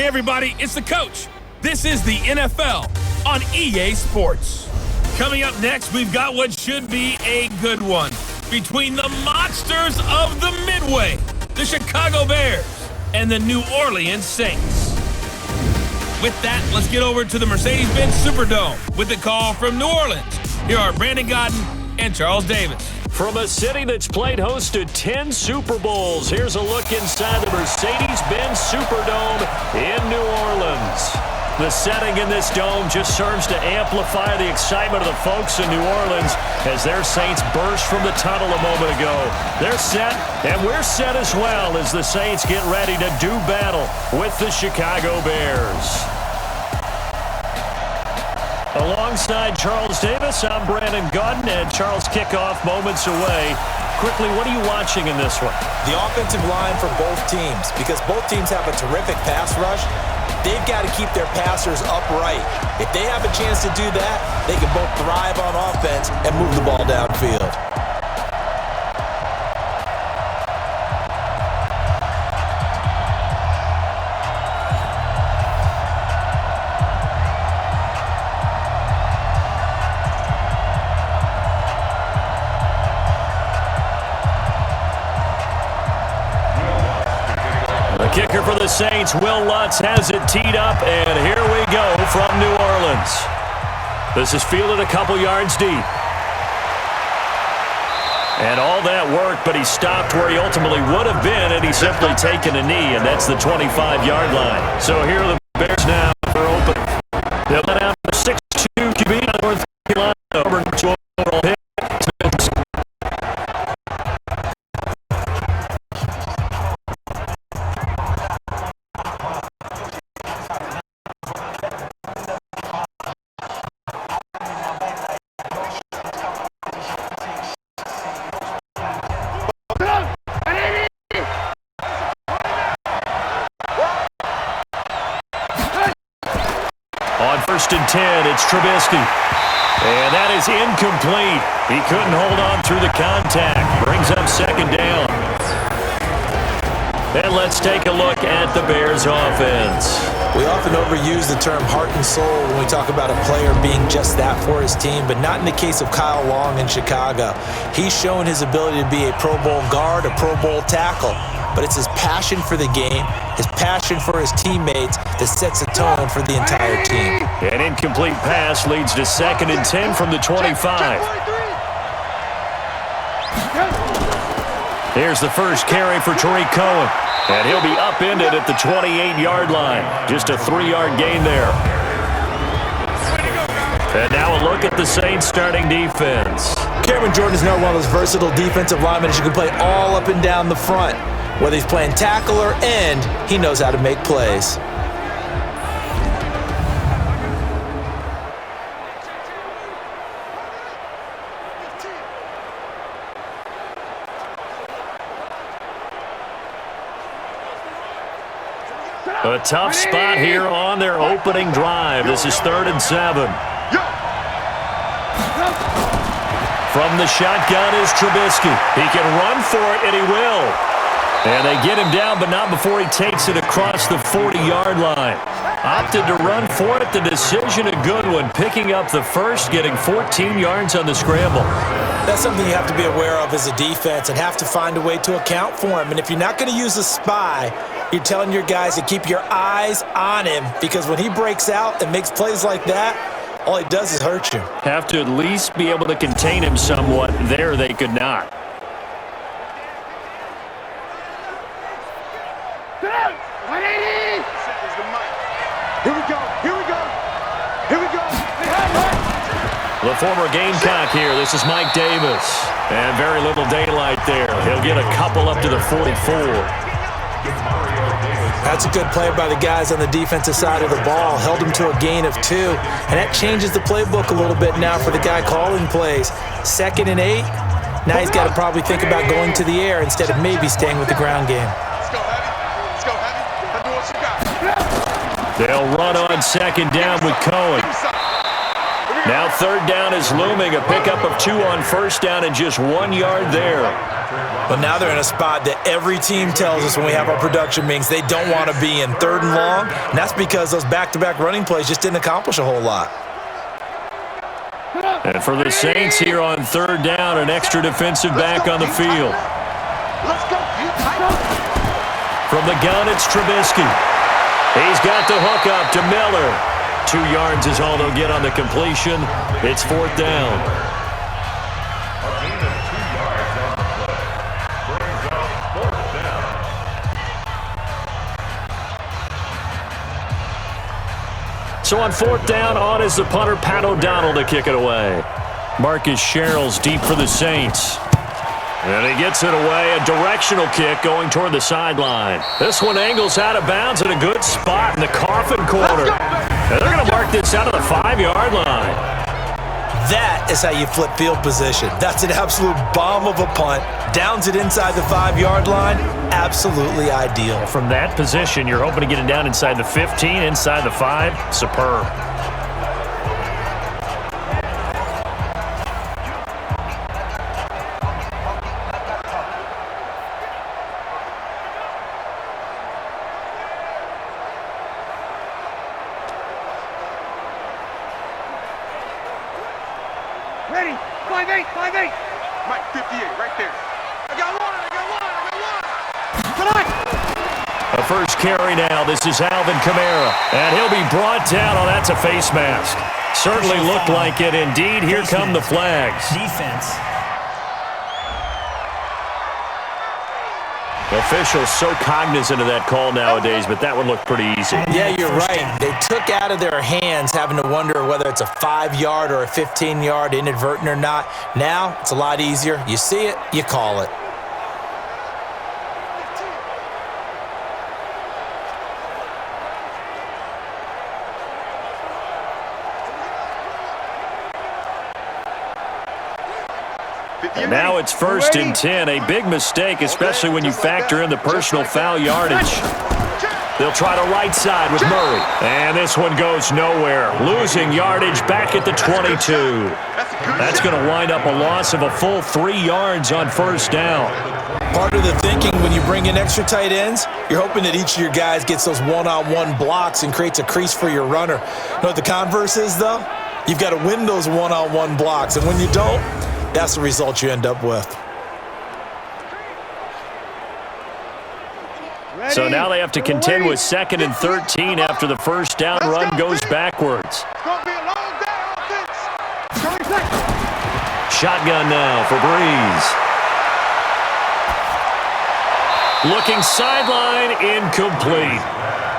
Hey everybody, it's the coach. This is the NFL on EA Sports. Coming up next, we've got what should be a good one between the monsters of the Midway, the Chicago Bears, and the New Orleans Saints. With that, let's get over to the Mercedes-Benz Superdome with a call from New Orleans. Here are Brandon Godden and Charles Davis. From a city that's played host to 10 Super Bowls, here's a look inside the Mercedes-Benz Superdome in New Orleans. The setting in this dome just serves to amplify the excitement of the folks in New Orleans as their Saints burst from the tunnel a moment ago. They're set, and we're set as well as the Saints get ready to do battle with the Chicago Bears. Alongside Charles Davis, I'm Brandon Godden, and Charles, kickoff moments away. Quickly, what are you watching in this one? The offensive line for both teams, because both teams have a terrific pass rush. They've got to keep their passers upright. If they have a chance to do that, they can both thrive on offense and move the ball downfield. Kicker for the Saints, Will Lutz has it teed up, and here we go from New Orleans. This is fielded a couple yards deep. And all that work, but he stopped where he ultimately would have been, and he's simply taken a knee, and that's the 25-yard line. So here are the Bears now for open. They'll let out the 6'2" QB on North Carolina, number 2 overall pick. First and 10, it's Trubisky. And that is incomplete. He couldn't hold on through the contact. Brings up second down. And let's take a look at the Bears offense. We often overuse the term heart and soul when we talk about a player being just that for his team, but not in the case of Kyle Long in Chicago. He's shown his ability to be a Pro Bowl guard, a Pro Bowl tackle, but it's his passion for the game, his passion for his teammates that sets the tone for the entire team. An incomplete pass leads to second and 10 from the 25. Here's the first carry for Tariq Cohen. And he'll be upended at the 28-yard line. Just a 3-yard gain there. And now a look at the Saints starting defense. Cameron Jordan is now one of those versatile defensive linemen that you can play all up and down the front. Whether he's playing tackle or end, he knows how to make plays. A tough spot here on their opening drive. This is 3rd and 7. From the shotgun is Trubisky. He can run for it, and he will. And they get him down, but not before he takes it across the 40-yard line. Opted to run for it. The decision a good one. Picking up the first, getting 14 yards on the scramble. That's something you have to be aware of as a defense and have to find a way to account for him. And if you're not going to use a spy, you're telling your guys to keep your eyes on him, because when he breaks out and makes plays like that, all he does is hurt you. Have to at least be able to contain him somewhat. There they could not. The former Gamecock here. This is Mike Davis. And very little daylight there. He'll get a couple up to the 44. That's a good play by the guys on the defensive side of the ball. Held him to a gain of 2. And that changes the playbook a little bit now for the guy calling plays. 2nd and 8. Now he's got to probably think about going to the air instead of maybe staying with the ground game. They'll run on 2nd down with Cohen. Now third down is looming. A pickup of 2 on first down and just 1 yard there. But now they're in a spot that every team tells us when we have our production meetings they don't want to be in, 3rd and long. And that's because those back-to-back running plays just didn't accomplish a whole lot. And for the Saints here on 3rd down, an extra defensive back on the field. From the gun, it's Trubisky. He's got the hook up to Miller. 2 yards is all they'll get on the completion. It's 4th down. So on 4th down, on is the punter, Pat O'Donnell, to kick it away. Marcus Sherrill's deep for the Saints. And he gets it away, a directional kick going toward the sideline. This one angles out of bounds at a good spot in the coffin corner. And they're going to mark this out of the 5-yard line. That is how you flip field position. That's an absolute bomb of a punt. Downs it inside the 5-yard line. Absolutely ideal. From that position, you're hoping to get it down inside the 15, inside the 5. Superb. Ready? 5-8, 5-8. Mike, 58, right there. I got one. Come on. A first carry now. This is Alvin Kamara. And he'll be brought down. Oh, that's a face mask. Certainly looked like it. Indeed, here come the flags. Defense. Officials so cognizant of that call nowadays, but that one looked pretty easy. Yeah, you're right. They took out of their hands having to wonder whether it's a 5-yard or a 15-yard inadvertent or not. Now, it's a lot easier. You see it, you call it. And now it's 1st and 10. A big mistake, especially when you factor in the personal foul yardage. They'll try to right side with Murray. And this one goes nowhere. Losing yardage back at the 22. That's going to wind up a loss of a full 3 yards on 1st down. Part of the thinking when you bring in extra tight ends, you're hoping that each of your guys gets those one-on-one blocks and creates a crease for your runner. You know what the converse is, though? You've got to win those one-on-one blocks. And when you don't, that's the result you end up with. So now they have to contend with 2nd and 13 after the 1st down run goes backwards. Shotgun now for Brees. Looking sideline, incomplete.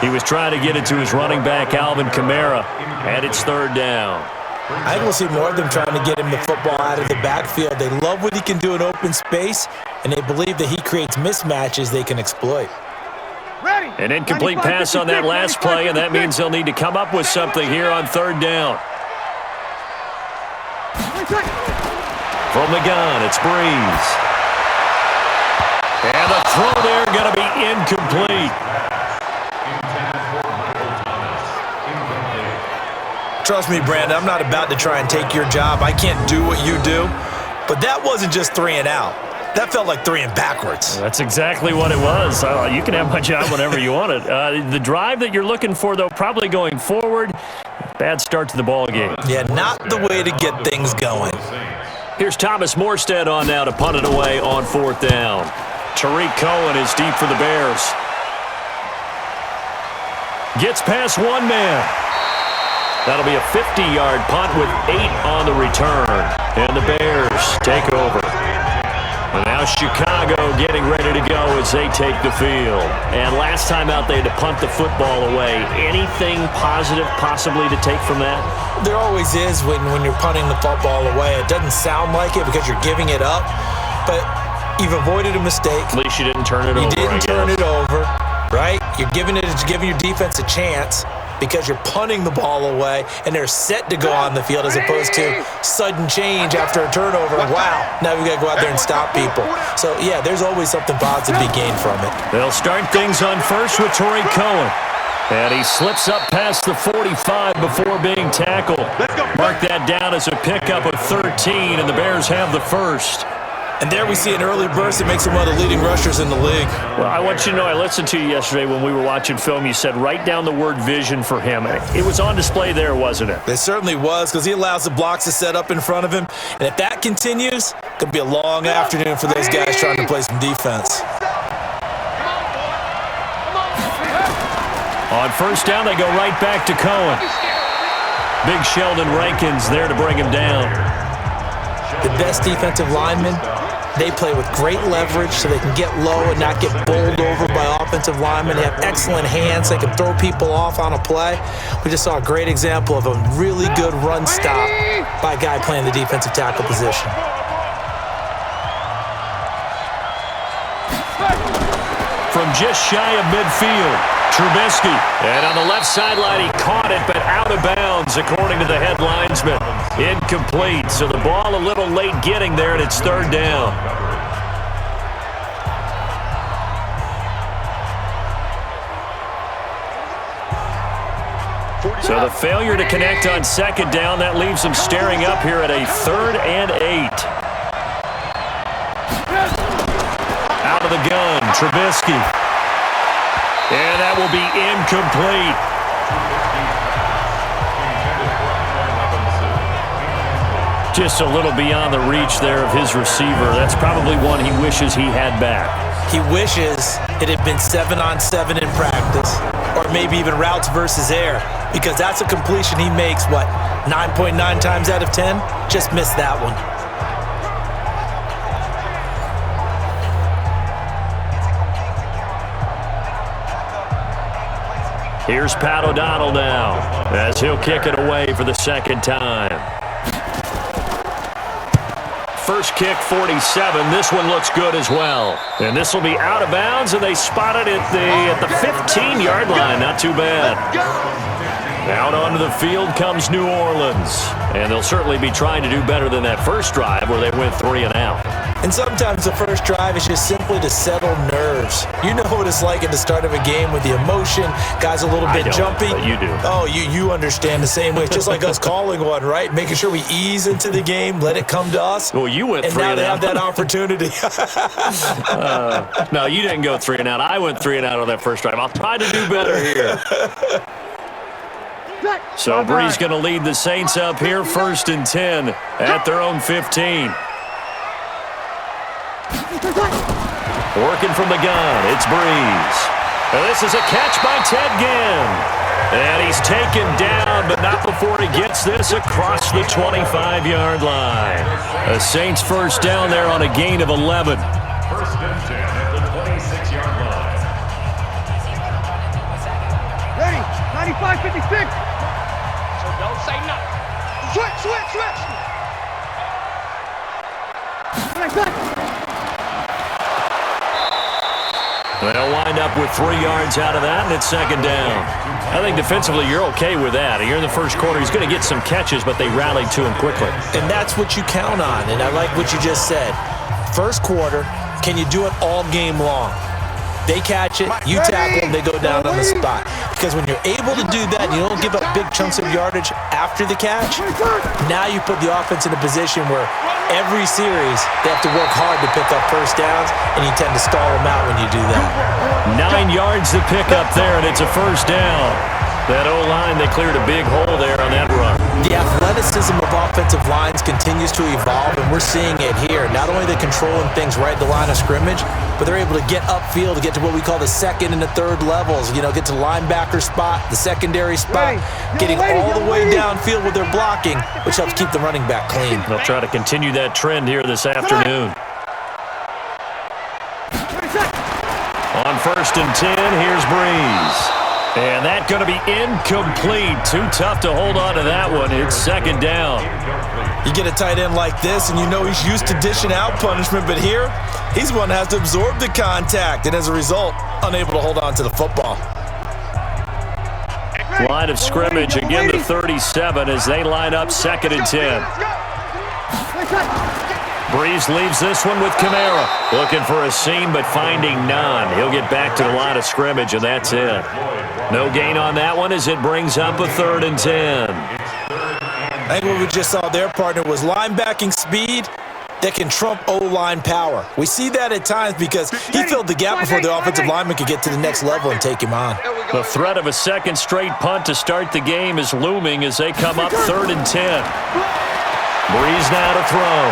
He was trying to get it to his running back, Alvin Kamara, and it's 3rd down. I think we'll see more of them trying to get him the football out of the backfield. They love what he can do in open space, and they believe that he creates mismatches they can exploit. An incomplete pass on that last play, and that means they'll need to come up with something here on 3rd down. From the gun, it's Brees. And the throw there going to be incomplete. Trust me, Brandon, I'm not about to try and take your job. I can't do what you do. But that wasn't just 3 and out. That felt like 3 and backwards. That's exactly what it was. You can have my job whenever you want it. The drive that you're looking for, though, probably going forward. Bad start to the ball game. Yeah, not the way to get things going. Here's Thomas Morstead on now to punt it away on 4th down. Tariq Cohen is deep for the Bears. Gets past one man. That'll be a 50-yard punt with 8 on the return. And the Bears take over. And now Chicago getting ready to go as they take the field. And last time out, they had to punt the football away. Anything positive possibly to take from that? There always is when you're punting the football away. It doesn't sound like it because you're giving it up, but you've avoided a mistake. At least you didn't turn it over. You didn't turn it over, right? You're giving your defense a chance because you're punting the ball away and they're set to go on the field as opposed to sudden change after a turnover. Wow, now we've got to go out there and stop people. So, yeah, there's always something positive to be gained from it. They'll start things on first with Tariq Cohen. And he slips up past the 45 before being tackled. Mark that down as a pickup of 13, and the Bears have the first. And there we see an early burst that makes him one of the leading rushers in the league. Well, I want you to know, I listened to you yesterday when we were watching film. You said write down the word vision for him. It was on display there, wasn't it? It certainly was, because he allows the blocks to set up in front of him. And if that continues, it's going to be a long afternoon for those guys trying to play some defense. On first down, they go right back to Cohen. Big Sheldon Rankins there to bring him down. The best defensive linemen, they play with great leverage so they can get low and not get bowled over by offensive linemen. They have excellent hands. They can throw people off on a play. We just saw a great example of a really good run stop by a guy playing the defensive tackle position. From just shy of midfield, Trubisky. And on the left sideline, he caught it, but out of bounds, according to the head linesman. Incomplete, so the ball a little late getting there, and it's third down. So the failure to connect on second down, that leaves him staring up here at a 3rd and 8. Out of the gun, Trubisky. And that will be incomplete. Just a little beyond the reach there of his receiver. That's probably one he wishes he had back. He wishes it had been 7-on-7 in practice, or maybe even routes versus air, because that's a completion he makes, 9.9 times out of 10? Just missed that one. Here's Pat O'Donnell now, as he'll kick it away for the second time. First kick, 47. This one looks good as well. And this will be out of bounds, and they spot it at the 15-yard line. Not too bad. Out onto the field comes New Orleans. And they'll certainly be trying to do better than that first drive where they went 3 and out. And sometimes the first drive is just simply to settle nerves. You know what it's like at the start of a game with the emotion, guys a little bit jumpy. But you do. Oh, you understand the same way. It's just like us calling one, right? Making sure we ease into the game, let it come to us. Well, you went 3 and out. And now they have that opportunity. No, you didn't go 3 and out. I went 3 and out on that first drive. I'll try to do better here. So Brees going to lead the Saints up here, 1st and 10 at their own 15. Working from the gun, it's Brees. And this is a catch by Ted Ginn. And he's taken down, but not before he gets this across the 25-yard line. The Saints first down there on a gain of 11. 1st and 10 at the 26-yard line. Ready, 95-56. So don't say nothing. Switch. They'll wind up with 3 yards out of that, and it's second down. I think defensively you're okay with that. You're in the first quarter. He's going to get some catches, but they rallied to him quickly. And that's what you count on, and I like what you just said. First quarter, can you do it all game long? They catch it, you tackle them, they go down on the spot. Because when you're able to do that and you don't give up big chunks of yardage after the catch, now you put the offense in a position where every series they have to work hard to pick up first downs, and you tend to stall them out when you do that. 9 yards to pick up there, and it's a first down. That O-line, they cleared a big hole there on that run. The athleticism of offensive lines continues to evolve, and we're seeing it here. Not only are they controlling things right at the line of scrimmage, but they're able to get upfield to get to what we call the 2nd and the 3rd levels. You know, get to the linebacker spot, the secondary spot, getting all the way downfield with their blocking, which helps keep the running back clean. They'll try to continue that trend here this afternoon. On 1st and 10, here's Brees. And that's going to be incomplete. Too tough to hold on to that one. It's second down. You get a tight end like this, and you know he's used to dishing out punishment, but here, he's one that has to absorb the contact, and as a result, unable to hold on to the football. Line of scrimmage, again the 37 as they line up 2nd and 10. Brees leaves this one with Kamara. Looking for a seam, but finding none. He'll get back to the line of scrimmage, and that's it. No gain on that one as it brings up a 3rd and 10. I think what we just saw their partner was linebacking speed that can trump O-line power. We see that at times because he filled the gap before the offensive lineman could get to the next level and take him on. The threat of a second straight punt to start the game is looming as they come up 3rd and 10. Brees now to throw.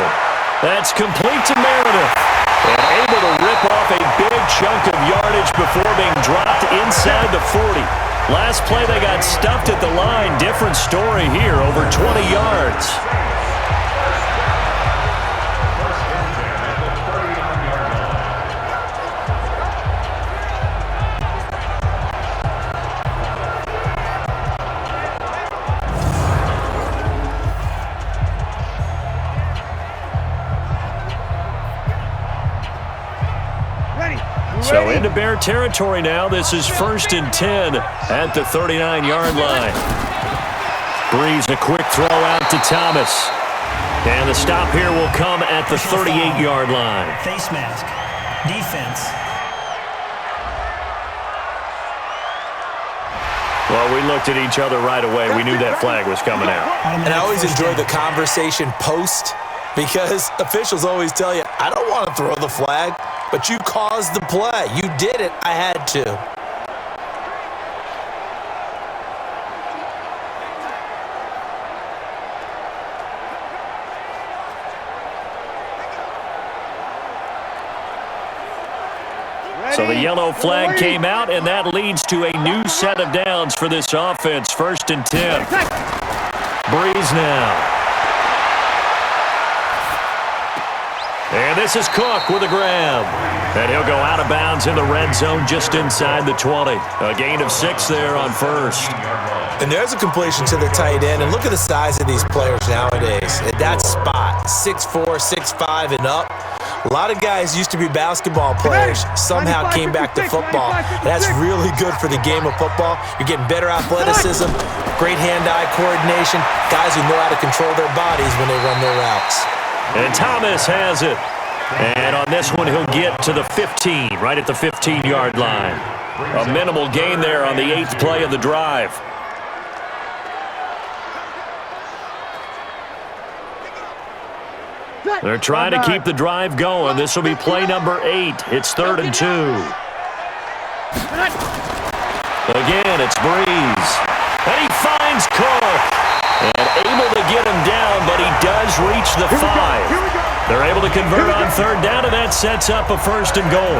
That's complete to Meredith. And able to rip off a big chunk of yardage before being dropped inside the 40. Last play they got stuffed at the line. Different story here, over 20 yards. So into Bear territory now. This is 1st and 10 at the 39-yard line. Brees a quick throw out to Thomas. And the stop here will come at the 38-yard line. Face mask. Defense. Well, we looked at each other right away. We knew that flag was coming out. And I always enjoy the conversation post because officials always tell you, I don't want to throw the flag, but you caused the play. You did it. I had to. So the yellow flag came out, and that leads to a new set of downs for this offense. 1st and 10. Brees now. And this is Cook with a grab. And he'll go out of bounds in the red zone just inside the 20. A gain of 6 there on 1st. And there's a completion to the tight end. And look at the size of these players nowadays. At that spot, 6'4", 6'5", and up. A lot of guys used to be basketball players, somehow came back to football. And that's really good for the game of football. You're getting better athleticism, great hand-eye coordination, guys who know how to control their bodies when they run their routes. And Thomas has it. And on this one, he'll get to the 15, right at the 15-yard line. A minimal gain there on the 8th play of the drive. They're trying to keep the drive going. This will be play number 8. It's 3rd and 2. Again, it's Brees. And he finds Cook. And able to get him down, but he does reach the 5. They're able to convert on 3rd down, and that sets up a 1st and goal.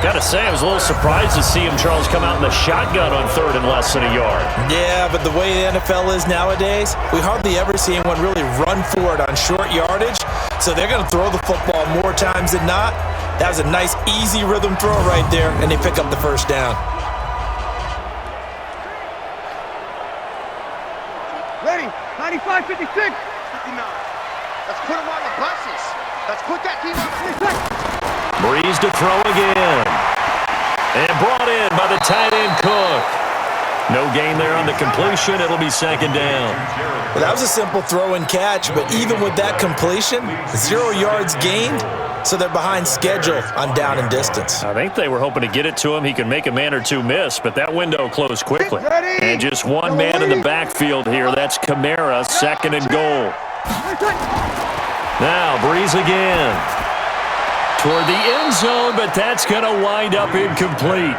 Got to say, I was a little surprised to see him, Charles, come out in the shotgun on 3rd and less than a yard. Yeah, but the way the NFL is nowadays, we hardly ever see anyone really run for it on short yardage. So they're going to throw the football more times than not. That was a nice, easy rhythm throw right there, and they pick up the 1st down. Ready, 95, 56. 59. Let's put them on the buses. Let's put that team on the Brees to throw again. And brought in by the tight end Cook. No gain there on the completion. It'll be 2nd down. Well, that was a simple throw and catch, but even with that completion, 0 yards gained, so they're behind schedule on down and distance. I think they were hoping to get it to him. He could make a man or two miss, but that window closed quickly. And just one man in the backfield here. That's Kamara, 2nd and goal. Now, Brees again. Toward the end zone, but that's going to wind up incomplete.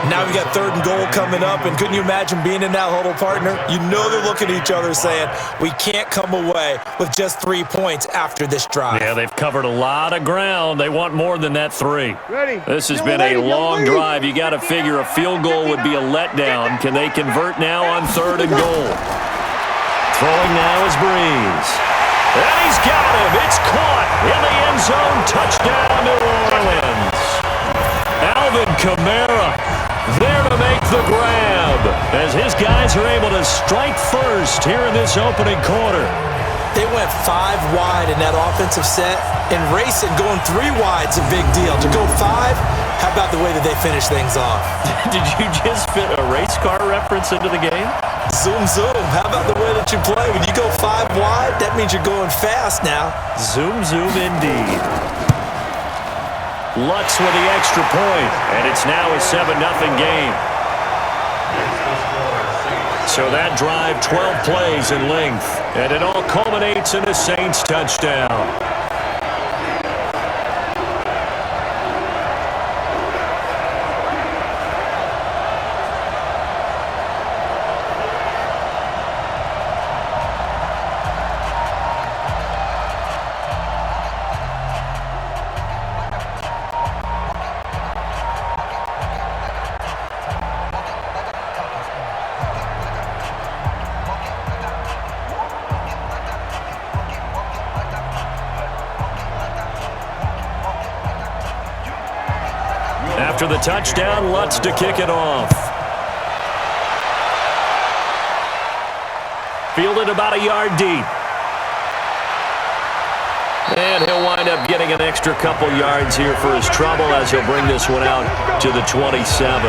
Now we've got 3rd and goal coming up, and couldn't you imagine being in that huddle, partner? You know they're looking at each other saying, we can't come away with just 3 points after this drive. Yeah, they've covered a lot of ground. They want more than that 3. This has been a long drive. You got to figure a field goal would be a letdown. Can they convert now on 3rd and goal? Throwing now is Brees. And he's got him. It's caught in the end zone. Touchdown, New Orleans. Alvin Kamara there to make the grab as his guys are able to strike first here in this opening quarter. They went 5 wide in that offensive set, and racing going 3 wide's a big deal. To go 5, how about the way that they finish things off? Did you just fit a race car reference into the game? Zoom, zoom. How about the way that you play? When you go 5 wide, that means you're going fast now. Zoom, zoom indeed. Lutz with the extra point, and it's now a 7-0 game. So that drive, 12 plays in length, and it all culminates in a Saints touchdown. After the touchdown, Lutz to kick it off. Fielded about a yard deep. And he'll wind up getting an extra couple yards here for his trouble as he'll bring this one out to the 27.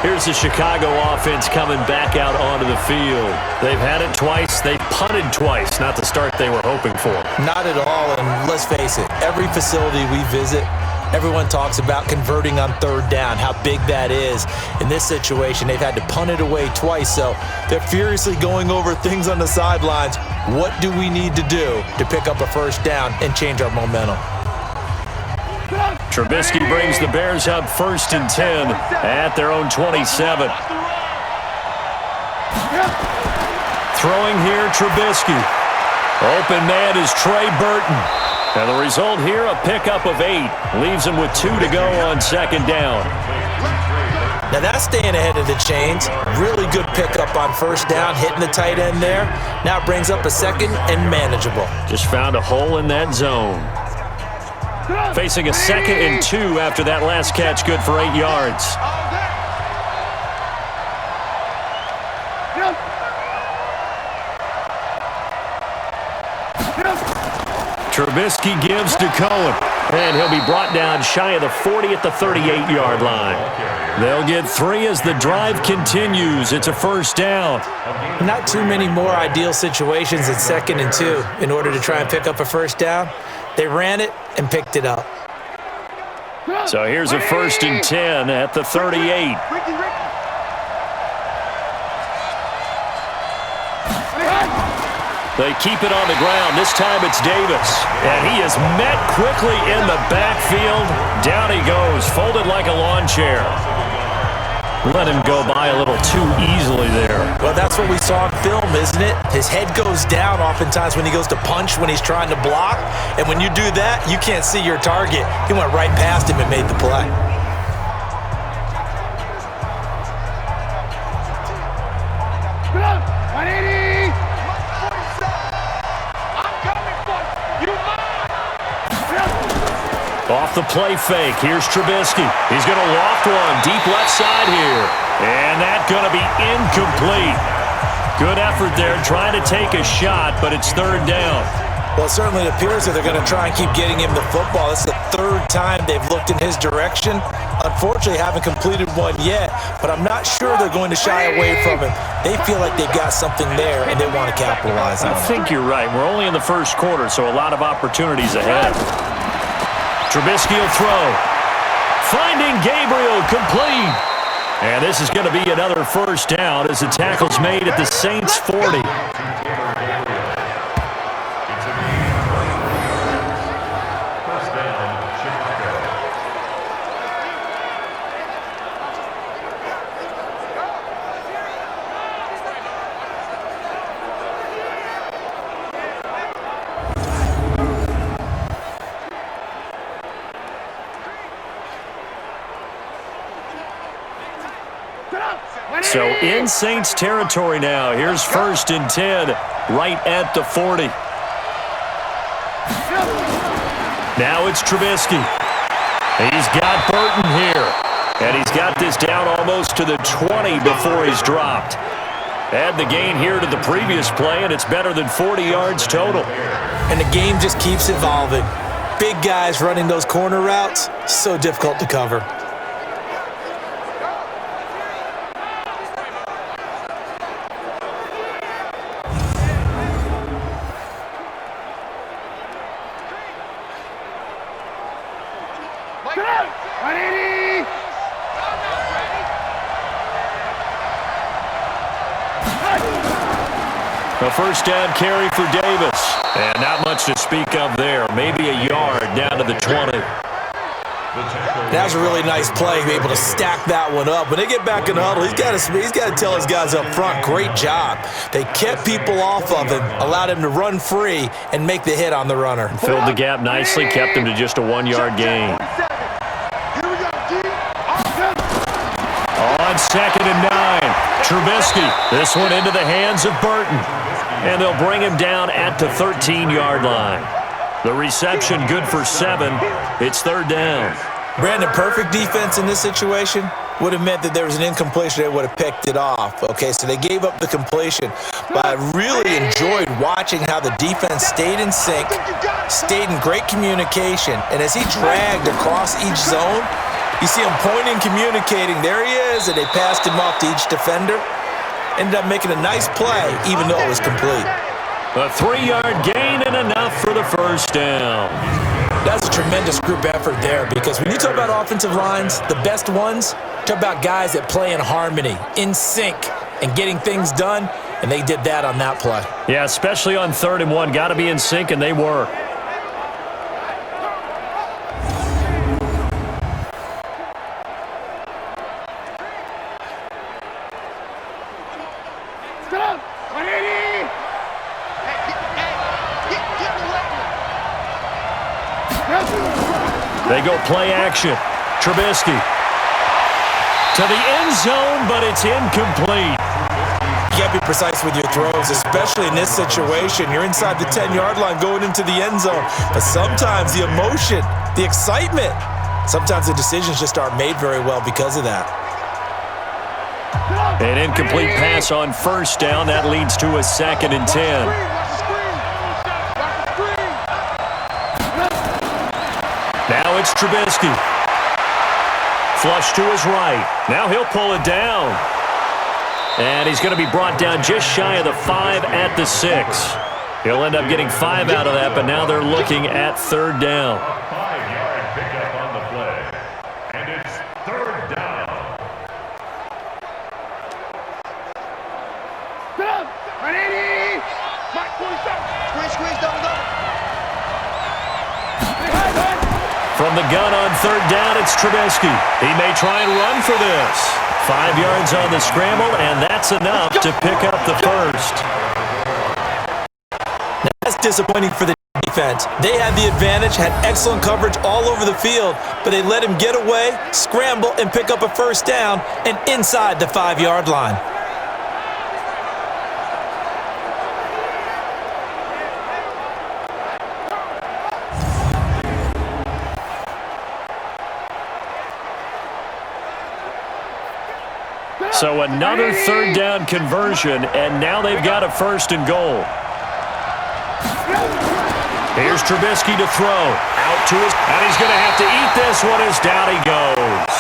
Here's the Chicago offense coming back out onto the field. They've had it twice. They've punted twice. Not the start they were hoping for. Not at all, and let's face it, every facility we visit, everyone talks about converting on third down, how big that is. In this situation, they've had to punt it away twice, so they're furiously going over things on the sidelines. What do we need to do to pick up a first down and change our momentum? Trubisky brings the Bears up 1st and 10 at their own 27. Throwing here, Trubisky. Open man is Trey Burton. And the result here, a pickup of 8. Leaves him with 2 to go on 2nd down. Now that's staying ahead of the chains. Really good pickup on 1st down, hitting the tight end there. Now it brings up a 2nd and manageable. Just found a hole in that zone. Facing a 2nd and 2 after that last catch, good for 8 yards. Trubisky gives to Cohen, and he'll be brought down shy of the 40 at the 38-yard line. They'll get 3 as the drive continues. It's a 1st down. Not too many more ideal situations at 2nd and 2 in order to try and pick up a 1st down. They ran it and picked it up. So here's a 1st and 10 at the 38. They keep it on the ground. This time it's Davis. And he is met quickly in the backfield. Down he goes, folded like a lawn chair. Let him go by a little too easily there. Well, that's what we saw in film, isn't it? His head goes down oftentimes when he goes to punch, when he's trying to block. And when you do that, you can't see your target. He went right past him and made the play. Off the play fake, here's Trubisky. He's going to loft one deep left side here. And that's going to be incomplete. Good effort there, trying to take a shot, but it's 3rd down. Well, it certainly appears that they're going to try and keep getting him the football. This is the 3rd time they've looked in his direction. Unfortunately, haven't completed one yet, but I'm not sure they're going to shy away from him. They feel like they've got something there, and they want to capitalize on it. I think you're right. We're only in the 1st quarter, so a lot of opportunities ahead. Trubisky will throw. Finding Gabriel, complete. And this is going to be another 1st down as the tackle's made at the Saints' 40. So in Saints territory now. Here's 1st and 10 right at the 40. Now it's Trubisky. He's got Burton here. And he's got this down almost to the 20 before he's dropped. Add the gain here to the previous play, and it's better than 40 yards total. And the game just keeps evolving. Big guys running those corner routes, so difficult to cover. A first down carry for Davis. And not much to speak of there. Maybe a yard down to the 20. That was a really nice play, be able to stack that one up. When they get back in the huddle, he's got to tell his guys up front, great job. They kept people off of him, allowed him to run free and make the hit on the runner. Filled the gap nicely, kept him to just a 1-yard gain. On 2nd and 9, Trubisky. This one into the hands of Burton. And they'll bring him down at the 13-yard line. The reception good for 7. It's 3rd down. Brandon, perfect defense in this situation would have meant that there was an incompletion. They would have picked it off. Okay, so they gave up the completion. But I really enjoyed watching how the defense stayed in sync, stayed in great communication. And as he dragged across each zone, you see him pointing, communicating. There he is, and they passed him off to each defender. Ended up making a nice play, even though it was complete. A 3-yard gain and enough for the first down. That's a tremendous group effort there, because when you talk about offensive lines, the best ones, talk about guys that play in harmony, in sync, and getting things done, and they did that on that play. Yeah, especially on 3rd and 1. Got to be in sync, and they were. They go play action. Trubisky to the end zone, but it's incomplete. You got to be precise with your throws, especially in this situation. You're inside the 10-yard line going into the end zone. But sometimes the emotion, the excitement, sometimes the decisions just aren't made very well because of that. An incomplete pass on 1st down. That leads to a 2nd and 10. Now it's Trubisky. Flush to his right. Now he'll pull it down. And he's going to be brought down just shy of the 5 at the 6. He'll end up getting 5 out of that, but now they're looking at 3rd down. A 5-yard pickup on the play. And it's 3rd down. Squeeze, double. From the gun on 3rd down, it's Trubisky. He may try and run for this. 5 yards on the scramble, and that's enough to pick up the first. That's disappointing for the defense. They had the advantage, had excellent coverage all over the field, but they let him get away, scramble, and pick up a first down, and inside the 5-yard line. So another 3rd down conversion, and now they've got a 1st and goal. Here's Trubisky to throw. Out to his, and he's going to have to eat this one as down he goes.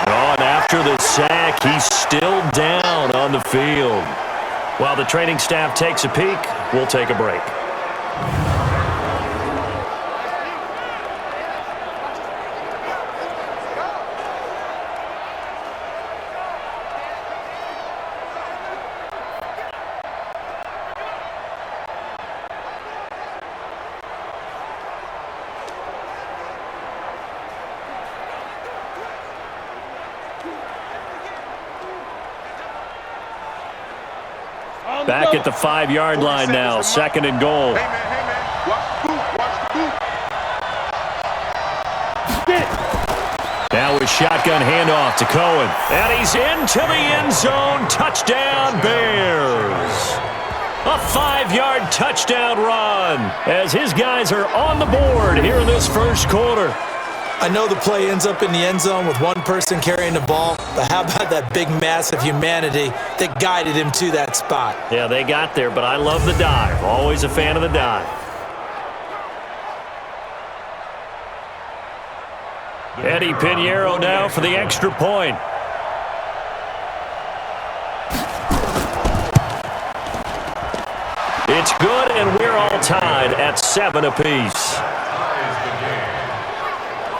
Oh, and after the sack, he's still down on the field. While the training staff takes a peek, we'll take a break. Back at the 5-yard line now, 2nd and goal. Hey, man. Watch the boot. Now a shotgun handoff to Cohen. And he's into the end zone. Touchdown, Bears. A 5-yard touchdown run as his guys are on the board here in this first quarter. I know the play ends up in the end zone with one person carrying the ball, but how about that big mass of humanity that guided him to that spot? Yeah, they got there, but I love the dive. Always a fan of the dive. Eddie Pinheiro now for the extra point. It's good, and we're all tied at 7 apiece.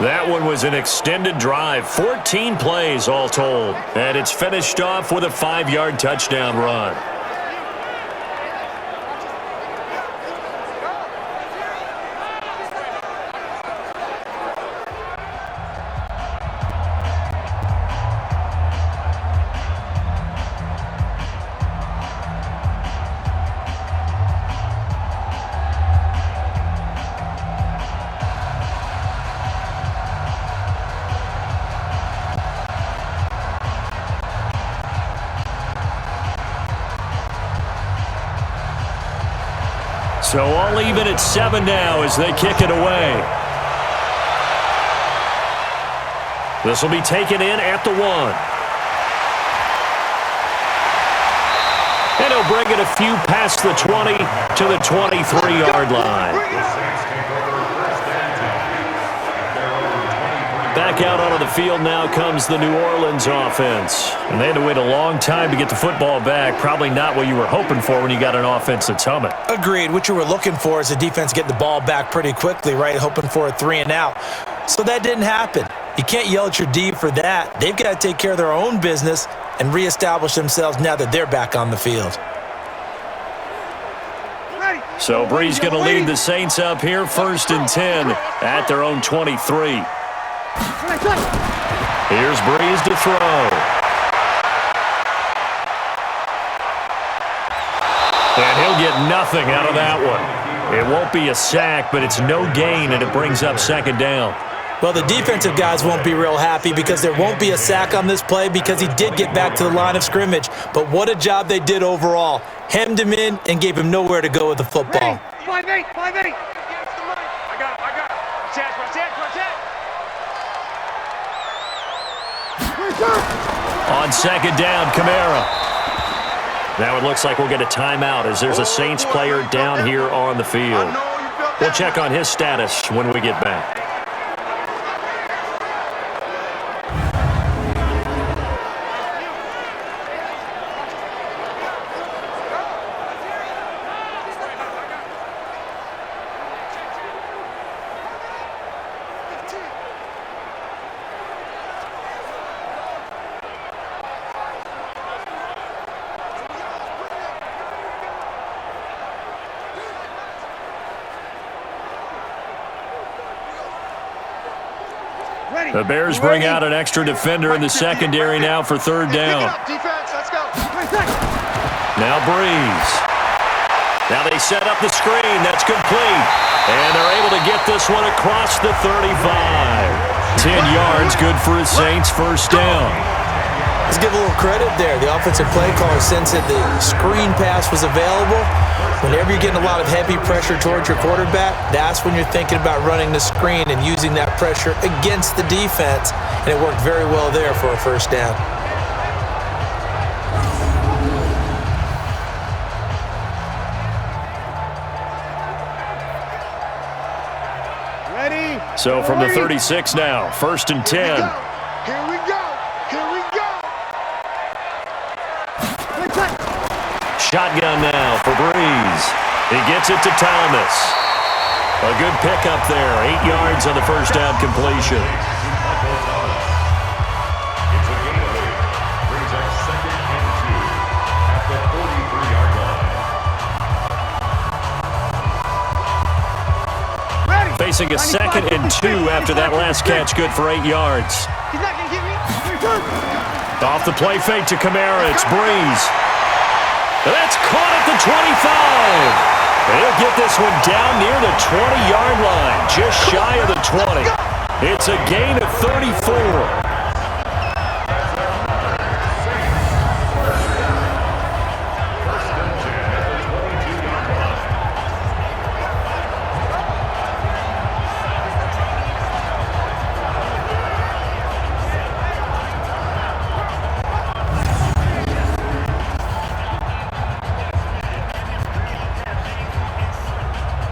That one was an extended drive, 14 plays all told. And it's finished off with a 5-yard touchdown run. So all even at 7 now as they kick it away. This will be taken in at the 1. And he'll bring it a few past the 20 to the 23-yard line. Back out onto the field now comes the New Orleans offense. And they had to wait a long time to get the football back. Probably not what you were hoping for when you got an offense that's humming. Agreed. What you were looking for is the defense get the ball back pretty quickly, right? Hoping for a 3 and out. So that didn't happen. You can't yell at your D for that. They've got to take care of their own business and reestablish themselves now that they're back on the field. So Brees going to lead the Saints up here, 1st and 10 at their own 23. Here's Brees to throw. And he'll get nothing out of that one. It won't be a sack, but it's no gain, and it brings up 2nd down. Well, the defensive guys won't be real happy because there won't be a sack on this play because he did get back to the line of scrimmage. But what a job they did overall. Hemmed him in and gave him nowhere to go with the football. 5-8, 5-8. I got it. On 2nd down, Kamara. Now it looks like we'll get a timeout as there's a Saints player down here on the field. We'll check on his status when we get back. The Bears bring out an extra defender in the secondary now for 3rd down. Defense, let's go. Now Brees. Now they set up the screen. That's complete. And they're able to get this one across the 35. 10 yards, good for the Saints, 1st down. Let's give a little credit there. The offensive play caller sensed that the screen pass was available. Whenever you're getting a lot of heavy pressure towards your quarterback, that's when you're thinking about running the screen and using that pressure against the defense. And it worked very well there for a 1st down. Ready? So from the 36 now, 1st and 10. Here we go. Shotgun now for Brees. He gets it to Thomas. A good pickup there. 8 yards on the 1st down completion. It's a gain of 8. Brings up 2nd and 2 at the 43-yard line. Ready? Facing a 2nd and 2 after that last catch. Good for 8 yards. He's not going to get me. Off the play fake to Kamara. It's Brees. That's caught at the 25. He'll get this one down near the 20-yard line, just shy of the 20. It's a gain of 34.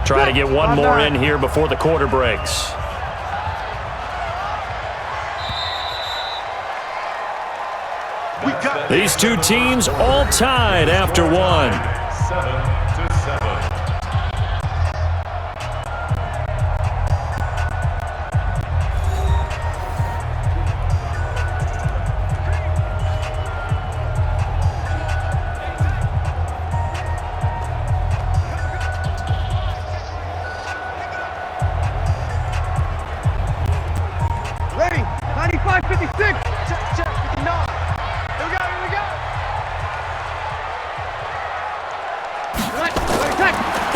Try to get one more in here before the quarter breaks. These two teams all tied after 1. 7-7. Ready? 95, 56. Check, 59. Here we go.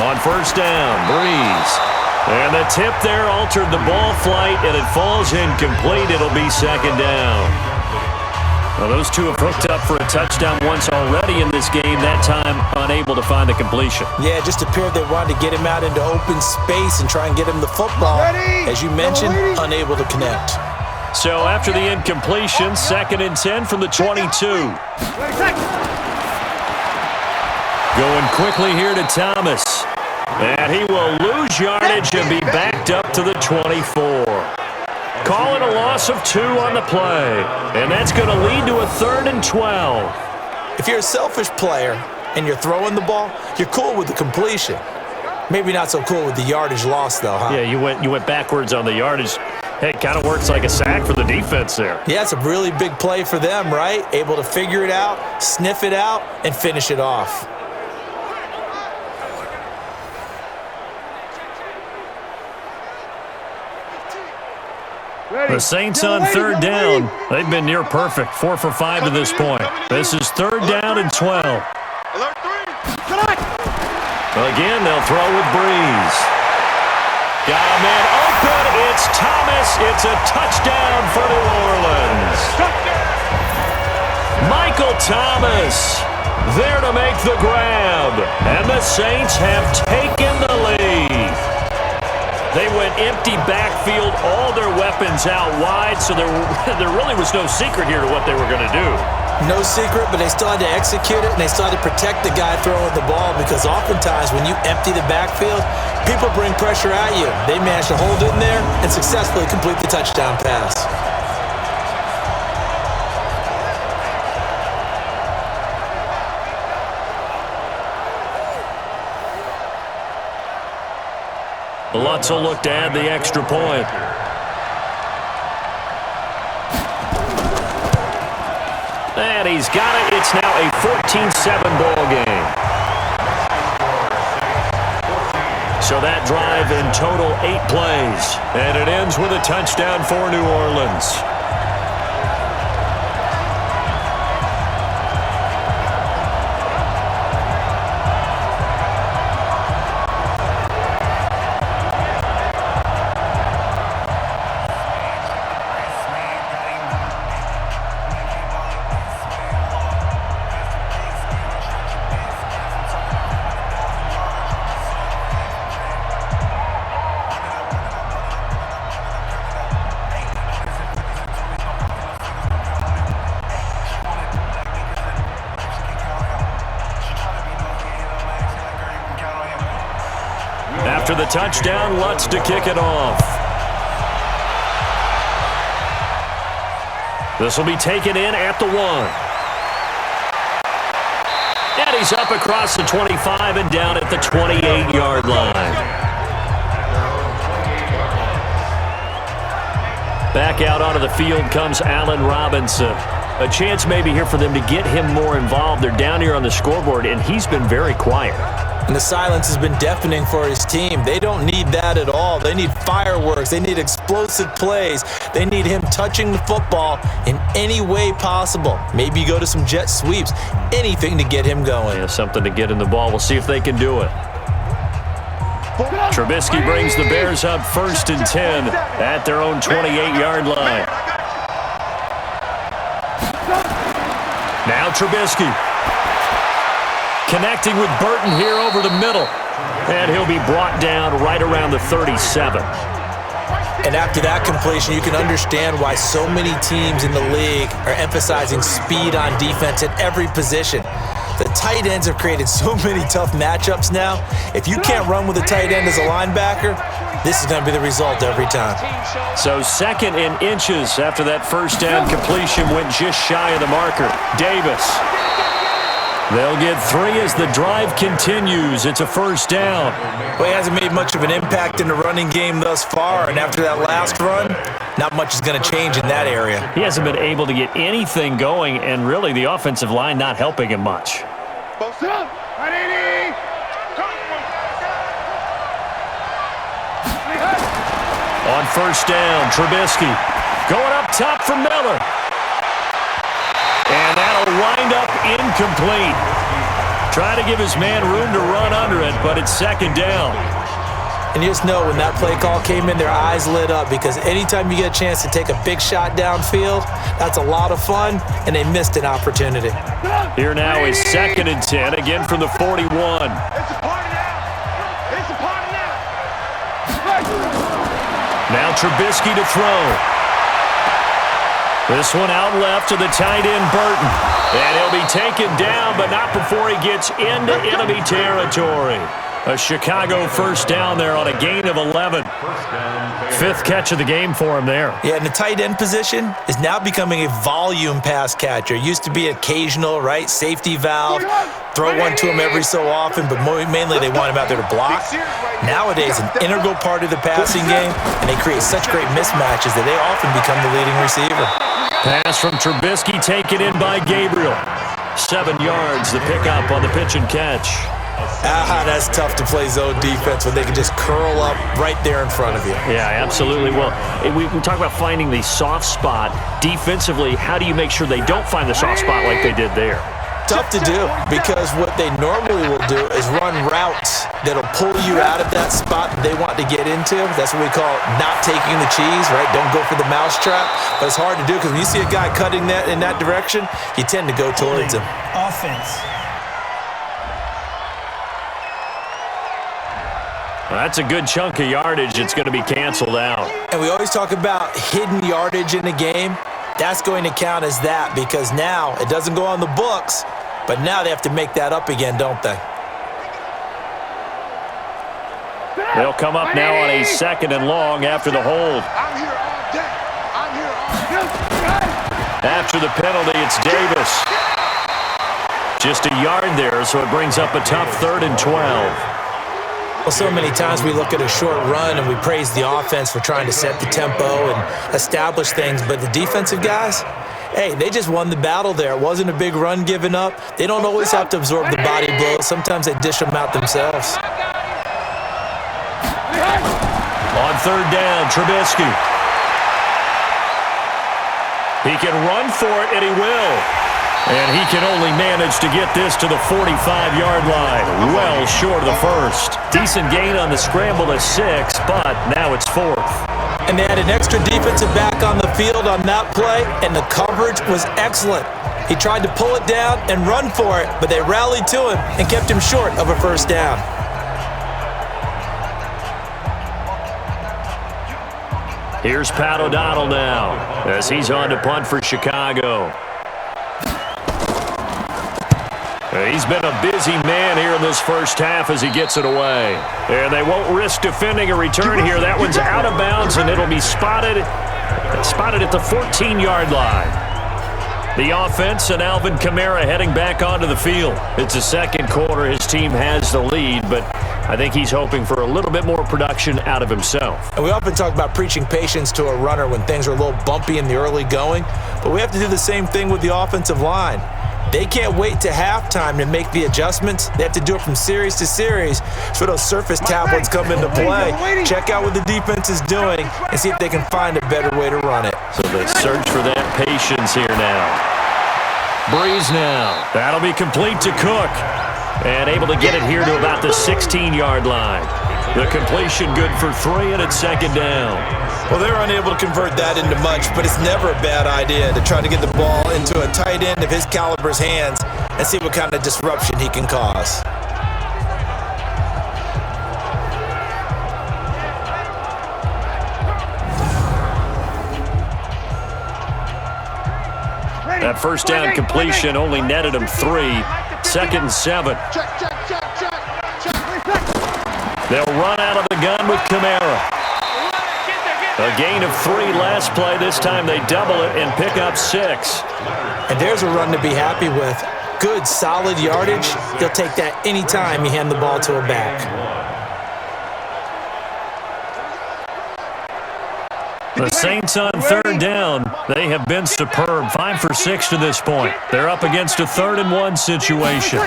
On 1st down, Brees. And the tip there altered the ball flight, and it falls incomplete. It'll be 2nd down. Well, those two have hooked up for a touchdown once already in this game, that time unable to find the completion. Yeah, it just appeared they wanted to get him out into open space and try and get him the football. As you mentioned, unable to connect. So after the incompletion, 2nd and 10 from the 22. Going quickly here to Thomas. And he will lose yardage and be backed up to the 24. Calling a loss of 2 on the play. And that's going to lead to a 3rd and 12. If you're a selfish player and you're throwing the ball, you're cool with the completion. Maybe not so cool with the yardage loss, though, huh? Yeah, you went backwards on the yardage. Hey, it kind of works like a sack for the defense there. Yeah, it's a really big play for them, right? Able to figure it out, sniff it out, and finish it off. The Saints on 3rd down. They've been near perfect, 4 for 5 to this point. This is 3rd down and 12. Again, they'll throw with Brees. Got a man open. It's Thomas. It's a touchdown for New Orleans. Michael Thomas there to make the grab. And the Saints have taken the lead. They went empty backfield, all their weapons out wide, so there really was no secret here to what they were going to do. No secret, but they still had to execute it, and they still had to protect the guy throwing the ball, because oftentimes when you empty the backfield, people bring pressure at you. They managed to hold in there and successfully complete the touchdown pass. Lutz will look to add the extra point. And he's got it. It's now a 14-7 ball game. So that drive in total 8 plays. And it ends with a touchdown for New Orleans. After the touchdown, Lutz to kick it off. This will be taken in at the 1. And he's up across the 25 and down at the 28-yard line. Back out onto the field comes Allen Robinson. A chance maybe here for them to get him more involved. They're down here on the scoreboard, and he's been very quiet. And the silence has been deafening for his team. They don't need that at all. They need fireworks. They need explosive plays. They need him touching the football in any way possible. Maybe go to some jet sweeps. Anything to get him going. Yeah, something to get in the ball. We'll see if they can do it. Trubisky brings the Bears up 1st and 10 at their own 28-yard line. Now Trubisky. Connecting with Burton here over the middle. And he'll be brought down right around the 37. And after that completion, you can understand why so many teams in the league are emphasizing speed on defense at every position. The tight ends have created so many tough matchups now. If you can't run with a tight end as a linebacker, this is going to be the result every time. So 2nd and inches after that first down completion went just shy of the marker. Davis. They'll get 3 as the drive continues. It's a 1st down. Well, he hasn't made much of an impact in the running game thus far, and after that last run, not much is going to change in that area. He hasn't been able to get anything going, and really the offensive line not helping him much. On 1st down, Trubisky going up top for Miller. And that'll wind up incomplete. Trying to give his man room to run under it, but it's 2nd down. And you just know when that play call came in, their eyes lit up because anytime you get a chance to take a big shot downfield, that's a lot of fun, and they missed an opportunity. Here now is 2nd and 10, again from the 41. It's a party now. It's a party now. Now Trubisky to throw. This one out left to the tight end, Burton. And he'll be taken down, but not before he gets into enemy territory. A Chicago first down there on a gain of 11. 5th catch of the game for him there. Yeah, and the tight end position is now becoming a volume pass catcher. It used to be occasional, right? Safety valve. Throw one to him every so often, but mainly they want him out there to block. Nowadays, an integral part of the passing game, and they create such great mismatches that they often become the leading receiver. Pass from Trubisky taken in by Gabriel. 7 yards, the pickup on the pitch and catch. That's tough to play zone defense when they can just curl up right there in front of you. Yeah, absolutely. Well, we talk about finding the soft spot. Defensively, how do you make sure they don't find the soft spot like they did there? Tough to do because what they normally will do is run routes that'll pull you out of that spot that they want to get into. That's what we call not taking the cheese, right? Don't go for the mousetrap. But it's hard to do because when you see a guy cutting that in that direction, you tend to go towards him. Offense. Well, that's a good chunk of yardage. It's going to be canceled out. And we always talk about hidden yardage in the game. That's going to count as that because now it doesn't go on the books, but now they have to make that up again, don't they? They'll come up now on a 2nd and long after the hold. I'm here all day. I'm here all day. After the penalty, it's Davis. Just a yard there, so it brings up a tough 3rd and 12. Well, so many times we look at a short run and we praise the offense for trying to set the tempo and establish things, but the defensive guys, hey, they just won the battle there. It wasn't a big run given up. They don't always have to absorb the body blows. Sometimes they dish them out themselves. On 3rd down, Trubisky. He can run for it, and he will. And he can only manage to get this to the 45-yard line, well short of the first. Decent gain on the scramble to 6, but now it's 4th. And they had an extra defensive back on the field on that play, and the coverage was excellent. He tried to pull it down and run for it, but they rallied to him and kept him short of a first down. Here's Pat O'Donnell now as he's on to punt for Chicago. He's been a busy man here in this first half as he gets it away. And they won't risk defending a return here. That one's out of bounds, and it'll be spotted at the 14-yard line. The offense and Alvin Kamara heading back onto the field. It's the 2nd quarter. His team has the lead, but I think he's hoping for a little bit more production out of himself. And we often talk about preaching patience to a runner when things are a little bumpy in the early going, but we have to do the same thing with the offensive line. They can't wait to halftime to make the adjustments. They have to do it from series to series so those surface tablets come into play. Check out what the defense is doing and see if they can find a better way to run it. So they search for that patience here now. Brees now. That'll be complete to Cook. And able to get it here to about the 16-yard line. The completion good for 3, and it's 2nd down. Well, they're unable to convert that into much, but it's never a bad idea to try to get the ball into a tight end of his caliber's hands and see what kind of disruption he can cause. That first down completion only netted him 3. 2nd and 7. They'll run out of the gun with Kamara. A gain of 3 last play. This time they double it and pick up 6. And there's a run to be happy with. Good, solid yardage. He'll take that anytime you hand the ball to a back. The Saints on 3rd down. They have been superb. 5 for 6 to this point. They're up against a 3rd and 1 situation.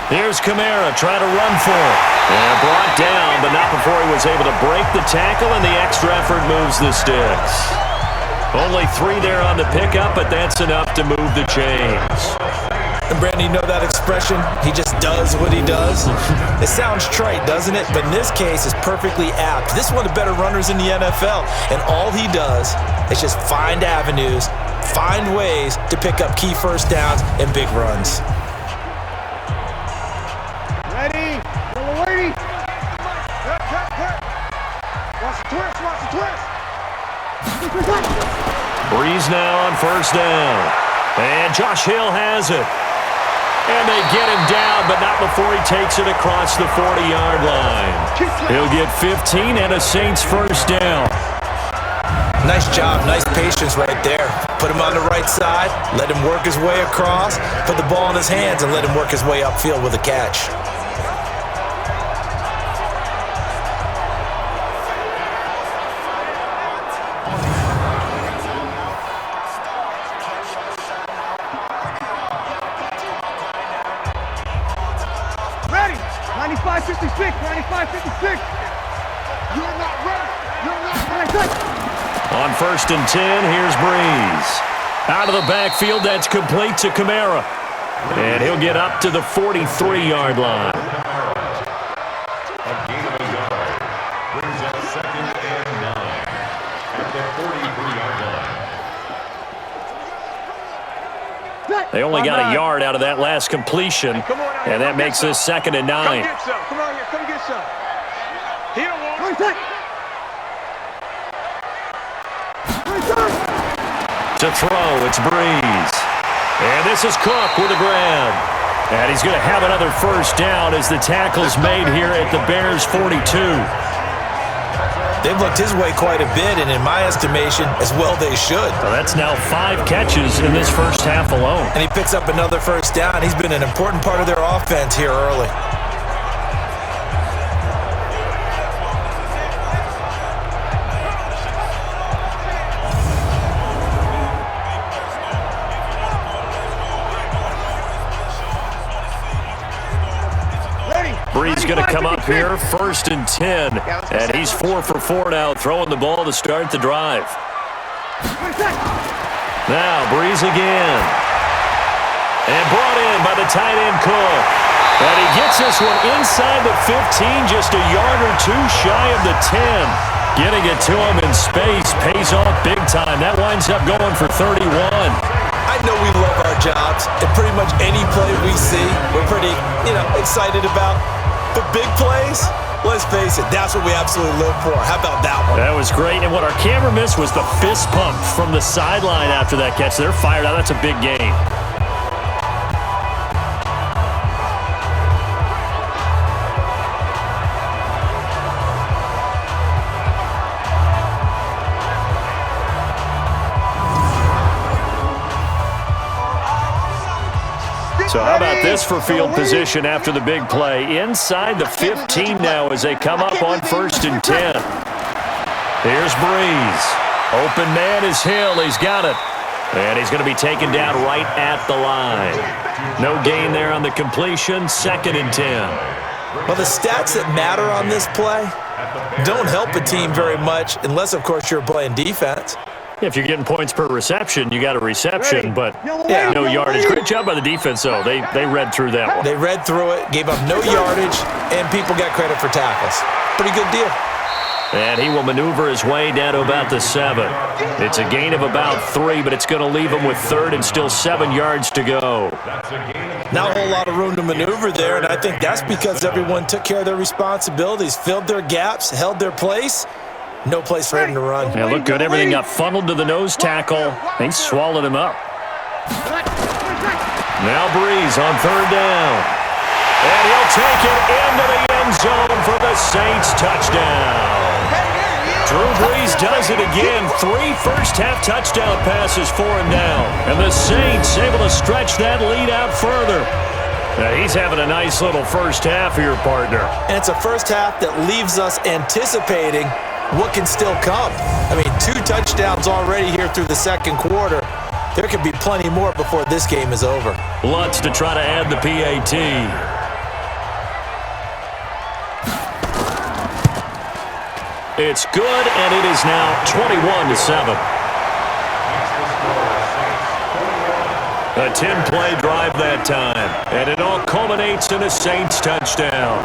Here's Kamara trying to run for it. And brought down, but not before he was able to break the tackle, and the extra effort moves the sticks. Only 3 there on the pickup, but that's enough to move the chains. And Brandon, you know that expression? He just does what he does. It sounds trite, doesn't it? But in this case, it's perfectly apt. This is one of the better runners in the NFL, and all he does is just find avenues, find ways to pick up key first downs and big runs. Ready? Little lady. Cut. Watch the twist. Brees now on first down. And Josh Hill has it. And they get him down, but not before he takes it across the 40-yard line. He'll get 15 and a Saints first down. Nice job, nice patience right there. Put him on the right side, let him work his way across, put the ball in his hands, and let him work his way upfield with a catch. Ready? 95-56. You're not ready. On first and 10, here's Brees. Out of the backfield, that's complete to Kamara. And he'll get up to the 43-yard line. A gain of a yard brings up 2nd and 9 at the 43-yard line. They only got a yard out of that last completion, and that makes this 2nd and 9. Come get some. Come on here. Come get some. He don't want To throw, it's Brees. And this is Cook with a grab. And he's going to have another first down as the tackle's made here at the Bears' 42. They've looked his way quite a bit, and in my estimation, as well they should. Well, that's now 5 catches in this first half alone. And he picks up another first down. He's been an important part of their offense here early. Brees going to come up here, first and 10. And he's 4 for 4 now, throwing the ball to start the drive. Now, Brees again. And brought in by the tight end Cook. And he gets this one inside the 15, just a yard or two shy of the 10. Getting it to him in space pays off big time. That winds up going for 31. I know we love our jobs, and pretty much any play we see, we're pretty, excited about. But big plays, let's face it, that's what we absolutely live for. How about that one? That was great, and what our camera missed was the fist pump from the sideline after that catch. They're fired out. That's a big gain. So how about this for field position after the big play? Inside the 15 now as they come up on first and 10. Here's Brees. Open man is Hill. He's got it. And he's going to be taken down right at the line. No gain there on the completion. 2nd and 10. Well, the stats that matter on this play don't help a team very much unless, of course, you're playing defense. If you're getting points per reception, you got a reception, but no yardage. Great job by the defense, though. They read through that one. They read through it, gave up no yardage, and people got credit for tackles. Pretty good deal. And he will maneuver his way down to about the 7. It's a gain of about 3, but it's going to leave him with 3rd and still 7 yards to go. Not a whole lot of room to maneuver there, and I think that's because everyone took care of their responsibilities, filled their gaps, held their place. No place for him to run. Yeah, looked good. Everything got funneled to the nose tackle. They swallowed him up. Now Brees on 3rd down. And he'll take it into the end zone for the Saints touchdown. Drew Brees does it again. 3 first-half touchdown passes for him now. And the Saints able to stretch that lead out further. Now he's having a nice little first half here, partner. And it's a first half that leaves us anticipating what can still come. I mean, 2 touchdowns already here through the 2nd quarter. There could be plenty more before this game is over. Lutz to try to add the PAT. It's good, and it is now 21-7. A 10-play drive that time, and it all culminates in a Saints touchdown.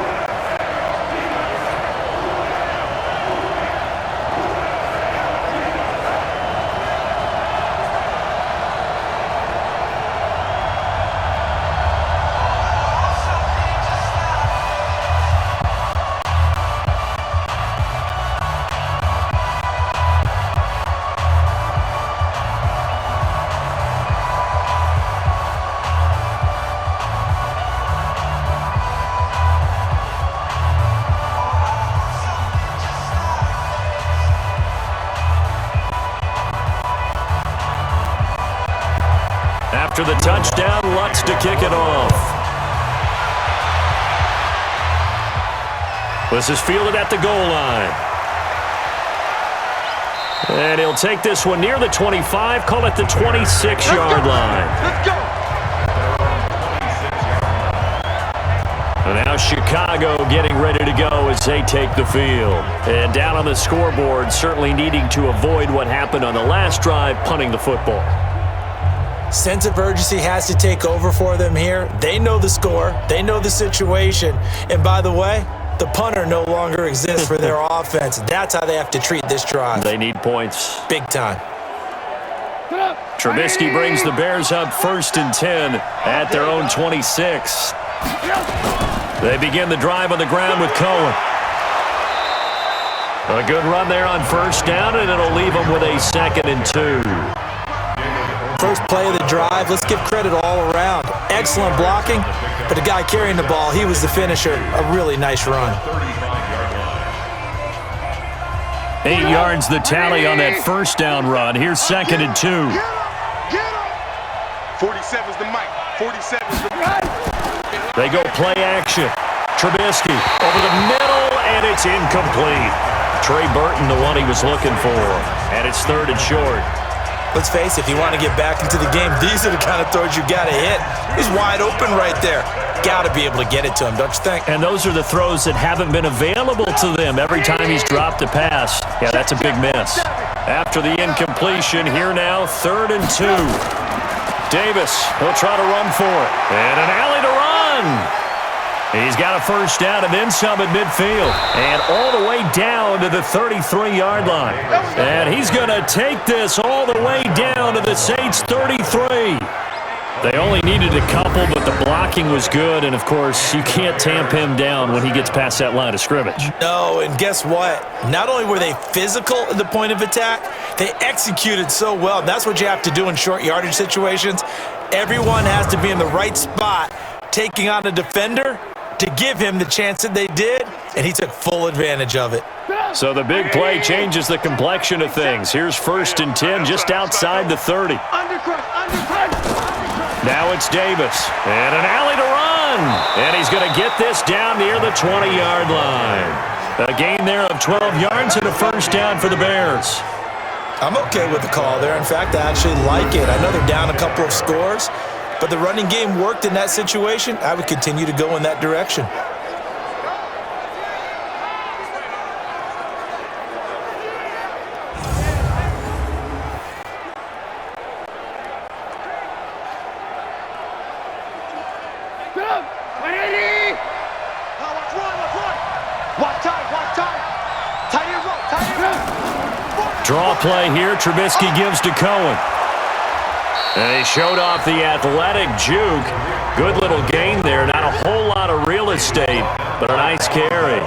After the touchdown, Lutz to kick it off. This is fielded at the goal line. And he'll take this one near the 25, call it the 26-yard line. Let's go. And now Chicago getting ready to go as they take the field. And down on the scoreboard, certainly needing to avoid what happened on the last drive, punting the football. Sense of urgency has to take over for them here. They know the score. They know the situation. And by the way, the punter no longer exists for their offense. That's how they have to treat this drive. They need points. Big time. Trubisky brings the Bears up 1st and 10 at their own 26. They begin the drive on the ground with Cohen. A good run there on 1st down, and it'll leave them with a 2nd and 2. First play of the drive, let's give credit all around. Excellent blocking, but the guy carrying the ball, he was the finisher. A really nice run. 8 yards the tally on that 1st down run. Here's 2nd and 2. 47's the mic. 47's the mic. They go play action. Trubisky over the middle, and it's incomplete. Trey Burton, the one he was looking for. And it's 3rd and short. Let's face it, if you want to get back into the game, these are the kind of throws you got to hit. He's wide open right there. Got to be able to get it to him, don't you think? And those are the throws that haven't been available to them every time he's dropped a pass. Yeah, that's a big miss. After the incompletion, here now, 3rd and 2. Davis will try to run for it. And an alley to run. He's got a 1st down and then some at midfield. And all the way down to the 33-yard line. And he's going to take this all the way down to the Saints' 33. They only needed a couple, but the blocking was good. And, of course, you can't tamp him down when he gets past that line of scrimmage. No, and guess what? Not only were they physical at the point of attack, they executed so well. That's what you have to do in short yardage situations. Everyone has to be in the right spot, taking on a defender to give him the chance that they did, and he took full advantage of it. So the big play changes the complexion of things. Here's 1st and 10 just outside the 30. Now it's Davis, and an alley to run. And he's going to get this down near the 20-yard line. A gain there of 12 yards and a 1st down for the Bears. I'm okay with the call there. In fact, I actually like it. I know they're down a couple of scores, but the running game worked in that situation. I would continue to go in that direction. Draw play here. Trubisky gives to Cohen. And he showed off the athletic juke. Good little gain there. Not a whole lot of real estate, but a nice carry.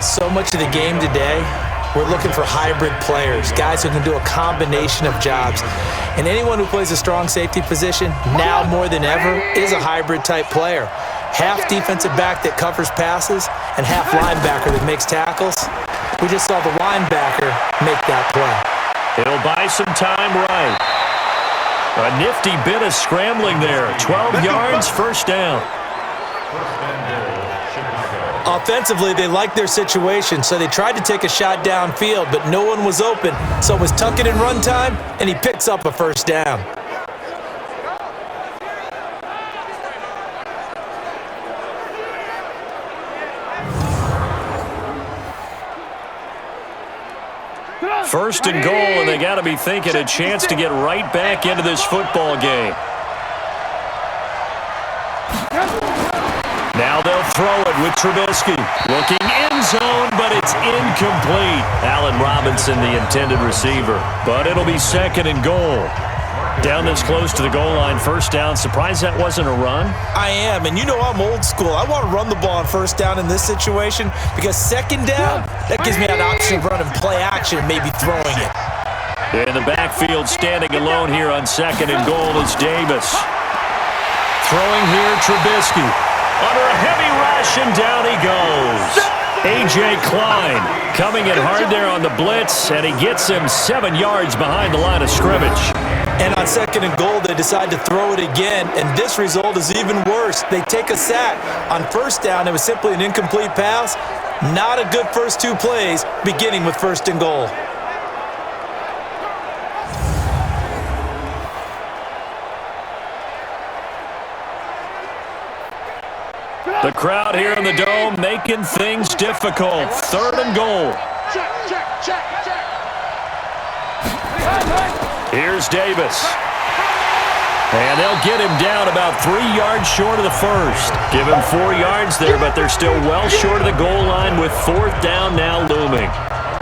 So much of the game today, we're looking for hybrid players, guys who can do a combination of jobs. And anyone who plays a strong safety position, now more than ever, is a hybrid type player. Half defensive back that covers passes and half linebacker that makes tackles. We just saw the linebacker make that play. It'll buy some time right. A nifty bit of scrambling there. 12 yards, 1st down. Offensively, they liked their situation, so they tried to take a shot downfield, but no one was open. So it was tuck it in run time, and he picks up a 1st down. First and goal, and they got to be thinking a chance to get right back into this football game. throw it with Trubisky. Looking end zone, but it's incomplete. Allen Robinson, the intended receiver. But it'll be 2nd and goal. Down this close to the goal line, 1st down. Surprised that wasn't a run? I am, and you know I'm old school. I want to run the ball on 1st down in this situation because 2nd down, that gives me an option of running play action and maybe throwing it. In the backfield, standing alone here on 2nd and goal is Davis. Throwing here, Trubisky. Under a heavy rush, and down he goes. A.J. Klein coming in hard there on the blitz, and he gets him 7 yards behind the line of scrimmage. And on 2nd and goal, they decide to throw it again, and this result is even worse. They take a sack. On 1st down, it was simply an incomplete pass. Not a good first 2 plays, beginning with 1st and goal. The crowd here in the Dome making things difficult. 3rd and goal. Check. Here's Davis. And they'll get him down about 3 yards short of the first. Give him 4 yards there, but they're still well short of the goal line with 4th down now looming.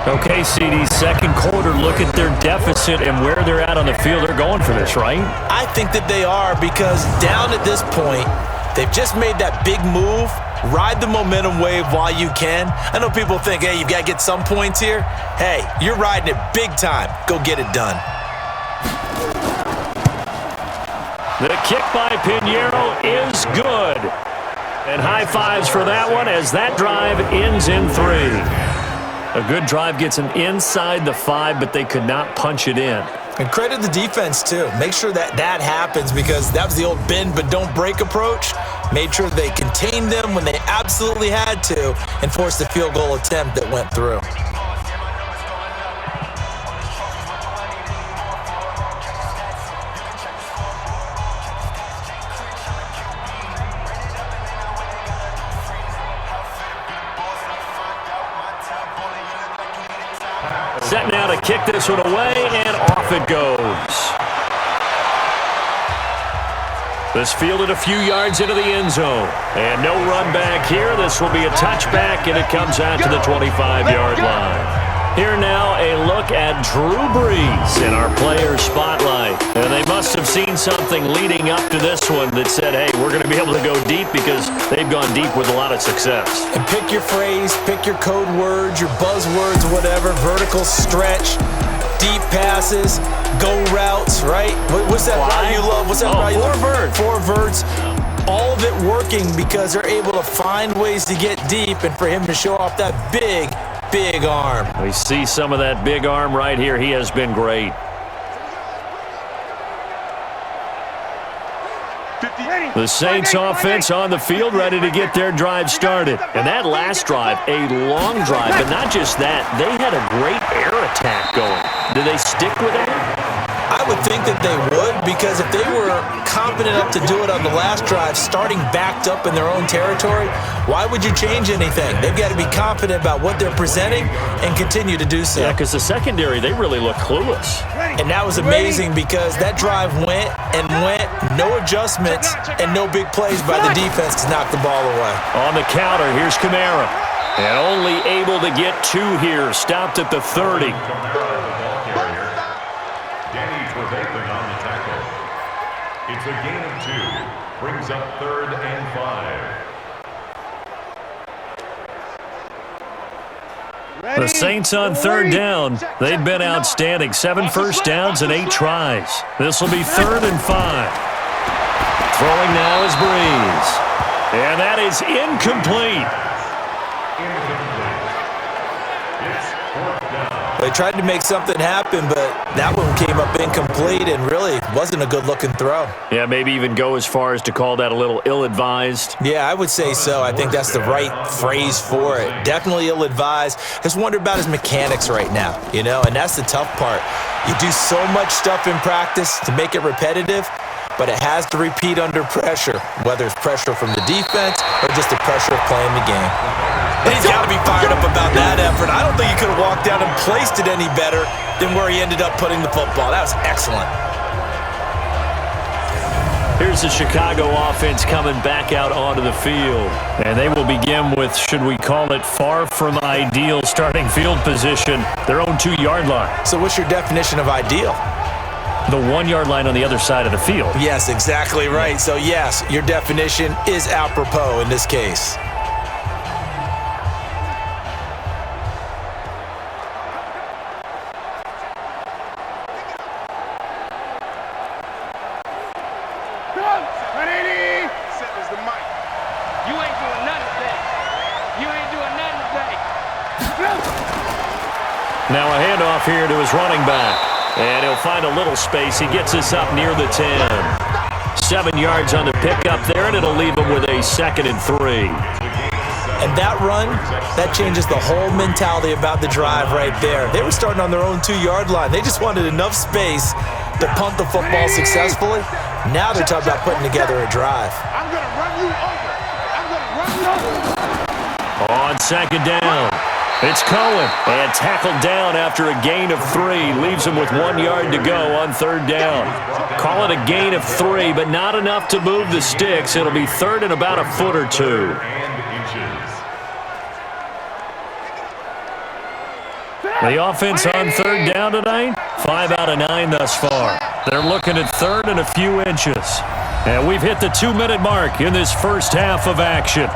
Okay, CD, 2nd quarter, look at their deficit and where they're at on the field. They're going for this, right? I think that they are because down at this point, they've just made that big move. Ride the momentum wave while you can. I know people think, hey, you've got to get some points here. Hey, you're riding it big time. Go get it done. The kick by Pinheiro is good. And high fives for that one as that drive ends in 3. A good drive gets them inside the 5, but they could not punch it in. And credit the defense, too. Make sure that happens because that was the old bend but don't break approach. Made sure they contained them when they absolutely had to and forced the field goal attempt that went through. Set now to kick this one away, and off it goes. This fielded a few yards into the end zone. And no run back here. This will be a touchback, and it comes out to the 25-yard line. Here now, a look at Drew Brees in our player spotlight. And they must have seen something leading up to this one that said, hey, we're going to be able to go deep because they've gone deep with a lot of success. And pick your phrase, pick your code words, your buzzwords, whatever, vertical stretch, deep passes, go routes, right? What's that route you love? What's that route you love? 4 verts. All of it working because they're able to find ways to get deep and for him to show off that big arm. We see some of that big arm right here. He has been great. The Saints offense on the field ready to get their drive started. And that last drive, a long drive, but not just that. They had a great air attack going. Do they stick with that? I would think that they would because if they were confident enough to do it on the last drive, starting backed up in their own territory, why would you change anything? They've got to be confident about what they're presenting and continue to do so. Yeah, because the secondary, they really look clueless. And that was amazing because that drive went, no adjustments, and no big plays by the defense to knock the ball away. On the counter, here's Kamara. And only able to get 2 here, stopped at the 30. It's a gain of 2. Brings up 3rd and 5. The Saints on 3rd down. They've been outstanding. 7 first downs and 8 tries. This will be 3rd and 5. Throwing now is Brees. And that is incomplete. They tried to make something happen, but that one came up incomplete and really wasn't a good-looking throw. Yeah, maybe even go as far as to call that a little ill-advised. Yeah, I would say so. I think that's the right phrase for it. Definitely ill-advised. Just wonder about his mechanics right now, and that's the tough part. You do so much stuff in practice to make it repetitive, but it has to repeat under pressure, whether it's pressure from the defense or just the pressure of playing the game. And he's got to be fired up about that effort. I don't think he could have walked down and placed it any better than where he ended up putting the football. That was excellent. Here's the Chicago offense coming back out onto the field. And they will begin with, should we call it, far from ideal starting field position, their own 2-yard line. So what's your definition of ideal? The 1-yard line on the other side of the field. Yes, exactly right. So yes, your definition is apropos in this case. Now a handoff here to his running back. And he'll find a little space. He gets us up near the 10. 7 yards on the pickup there, and it'll leave him with a 2nd and 3. And that run, that changes the whole mentality about the drive right there. They were starting on their own 2-yard line. They just wanted enough space to punt the football successfully. Now they're talking about putting together a drive. I'm going to run you over. I'm going to run you over. On 2nd down, it's Cohen, and tackled down after a gain of 3. Leaves him with 1 yard to go on 3rd down. Call it a gain of 3, but not enough to move the sticks. It'll be 3rd and about a foot or 2. The offense on 3rd down tonight, 5 out of 9 thus far. They're looking at 3rd and a few inches. And we've hit the 2-minute mark in this first half of action.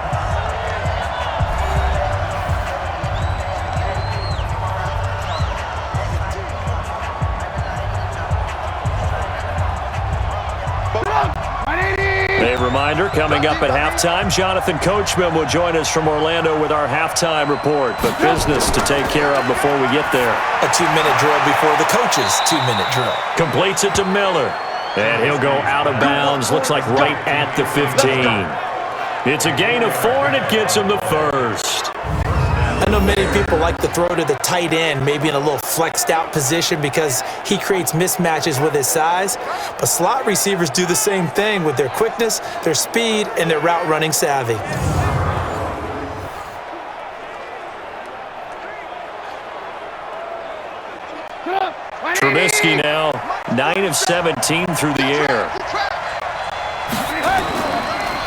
A reminder, coming up at halftime, Jonathan Coachman will join us from Orlando with our halftime report. But business to take care of before we get there. A 2-minute drill before the coach's 2-minute drill. Completes it to Miller. And he'll go out of bounds. Looks like right at the 15. It's a gain of 4, and it gets him the first. I know many people like to throw to the tight end, maybe in a little flexed out position because he creates mismatches with his size. But slot receivers do the same thing with their quickness, their speed, and their route running savvy. Trubisky now, 9 of 17 through the air.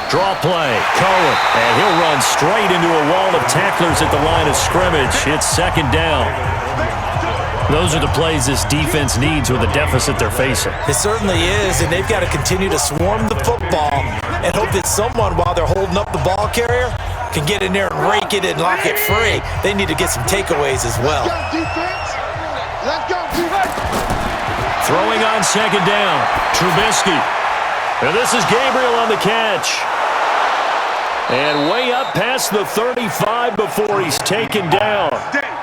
Draw play, Cohen, and he'll run straight into a wall of tacklers at the line of scrimmage. It's 2nd down. Those are the plays this defense needs with the deficit they're facing. It certainly is, and they've got to continue to swarm the football and hope that someone, while they're holding up the ball carrier, can get in there and rake it and lock it free. They need to get some takeaways as well. Throwing on 2nd down, Trubisky. And this is Gabriel on the catch. And way up past the 35 before he's taken down.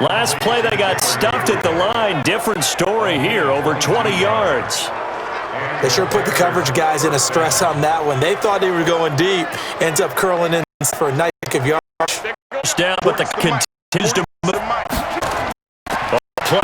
Last play they got stuffed at the line. Different story here, over 20 yards. They sure put the coverage guys in a stress on that one. They thought they were going deep. Ends up curling in for a nice of yards. Down, but the continues to move. Play.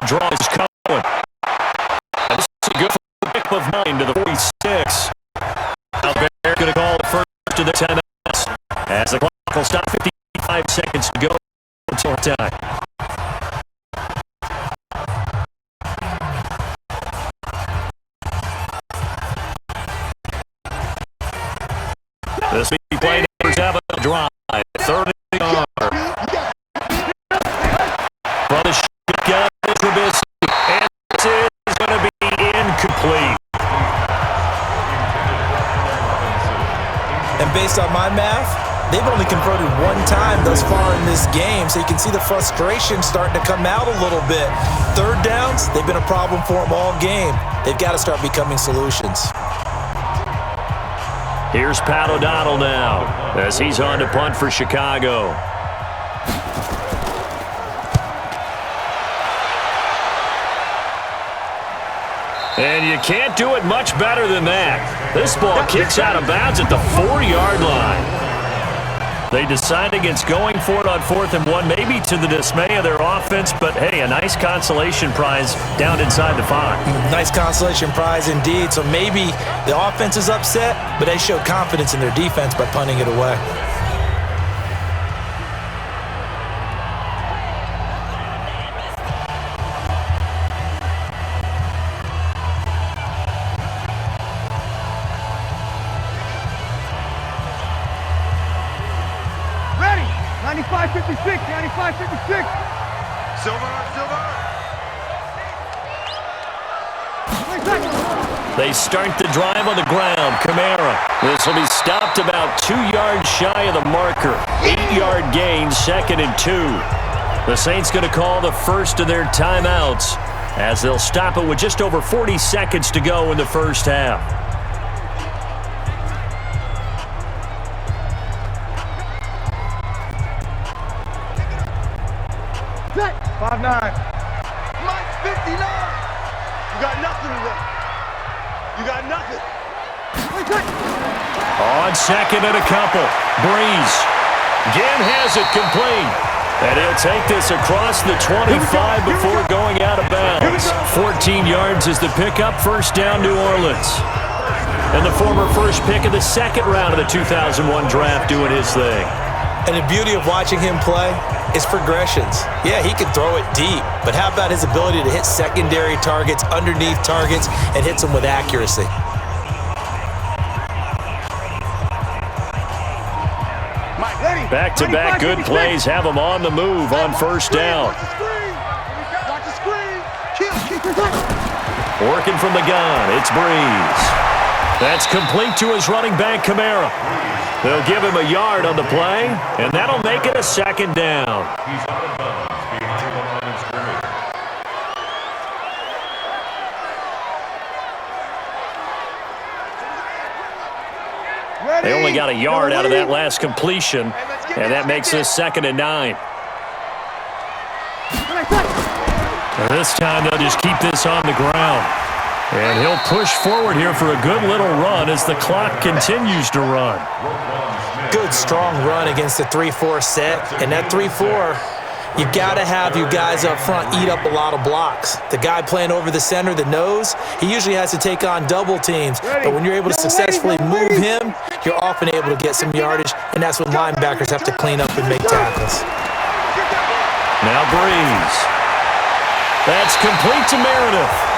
Draw is Cohen. And this is a good pick of 9 to the 46. Out there, going to call the first to the timeouts. As the clock will stop, 55 seconds to go until time. This will be played number 7, drive. 3rd and yard. From the shotgun, Trubisky. And this is going to be incomplete. And based on my math, they've only converted 1 time thus far in this game, so you can see the frustration starting to come out a little bit. 3rd downs, they've been a problem for them all game. They've got to start becoming solutions. Here's Pat O'Donnell now as he's on to punt for Chicago. And you can't do it much better than that. This ball kicks out of bounds at the 4-yard line. They decide against going for it on 4th and 1, maybe to the dismay of their offense, but hey, a nice consolation prize down inside the 5. Nice consolation prize indeed. So maybe the offense is upset, but they showed confidence in their defense by punting it away. Ready. 95-56. 95-56. Silver. They start the drive on the ground. Kamara. This will be stopped about 2 yards shy of the marker. 8-yard gain, 2nd and 2. The Saints going to call the first of their timeouts as they'll stop it with just over 40 seconds to go in the first half. Set. 5-9. Mike 59. You got nothing today. You got nothing. On 2nd and a couple. Brees again has it complete. And he'll take this across the 25 before going out of bounds. 14 yards is the pickup. First down, New Orleans. And the former first pick of the 2nd round of the 2001 draft doing his thing. And the beauty of watching him play is progressions. Yeah, he can throw it deep, but how about his ability to hit secondary targets, underneath targets, and hits them with accuracy? Back-to-back good plays have him on the move on first down. Working from the gun, it's Brees. That's complete to his running back, Kamara. They'll give him a yard on the play, and that'll make it a 2nd down. He's out of bounds behind the line of scrimmage. They only got a yard out of that last completion, and that makes this 2nd and 9. And this time they'll just keep this on the ground. And he'll push forward here for a good little run as the clock continues to run. Good, strong run against the 3-4 set. And that 3-4, you got to have your guys up front eat up a lot of blocks. The guy playing over the center, the nose, he usually has to take on double teams. But when you're able to successfully move him, you're often able to get some yardage, and that's when linebackers have to clean up and make tackles. Now Brees. That's complete to Meredith.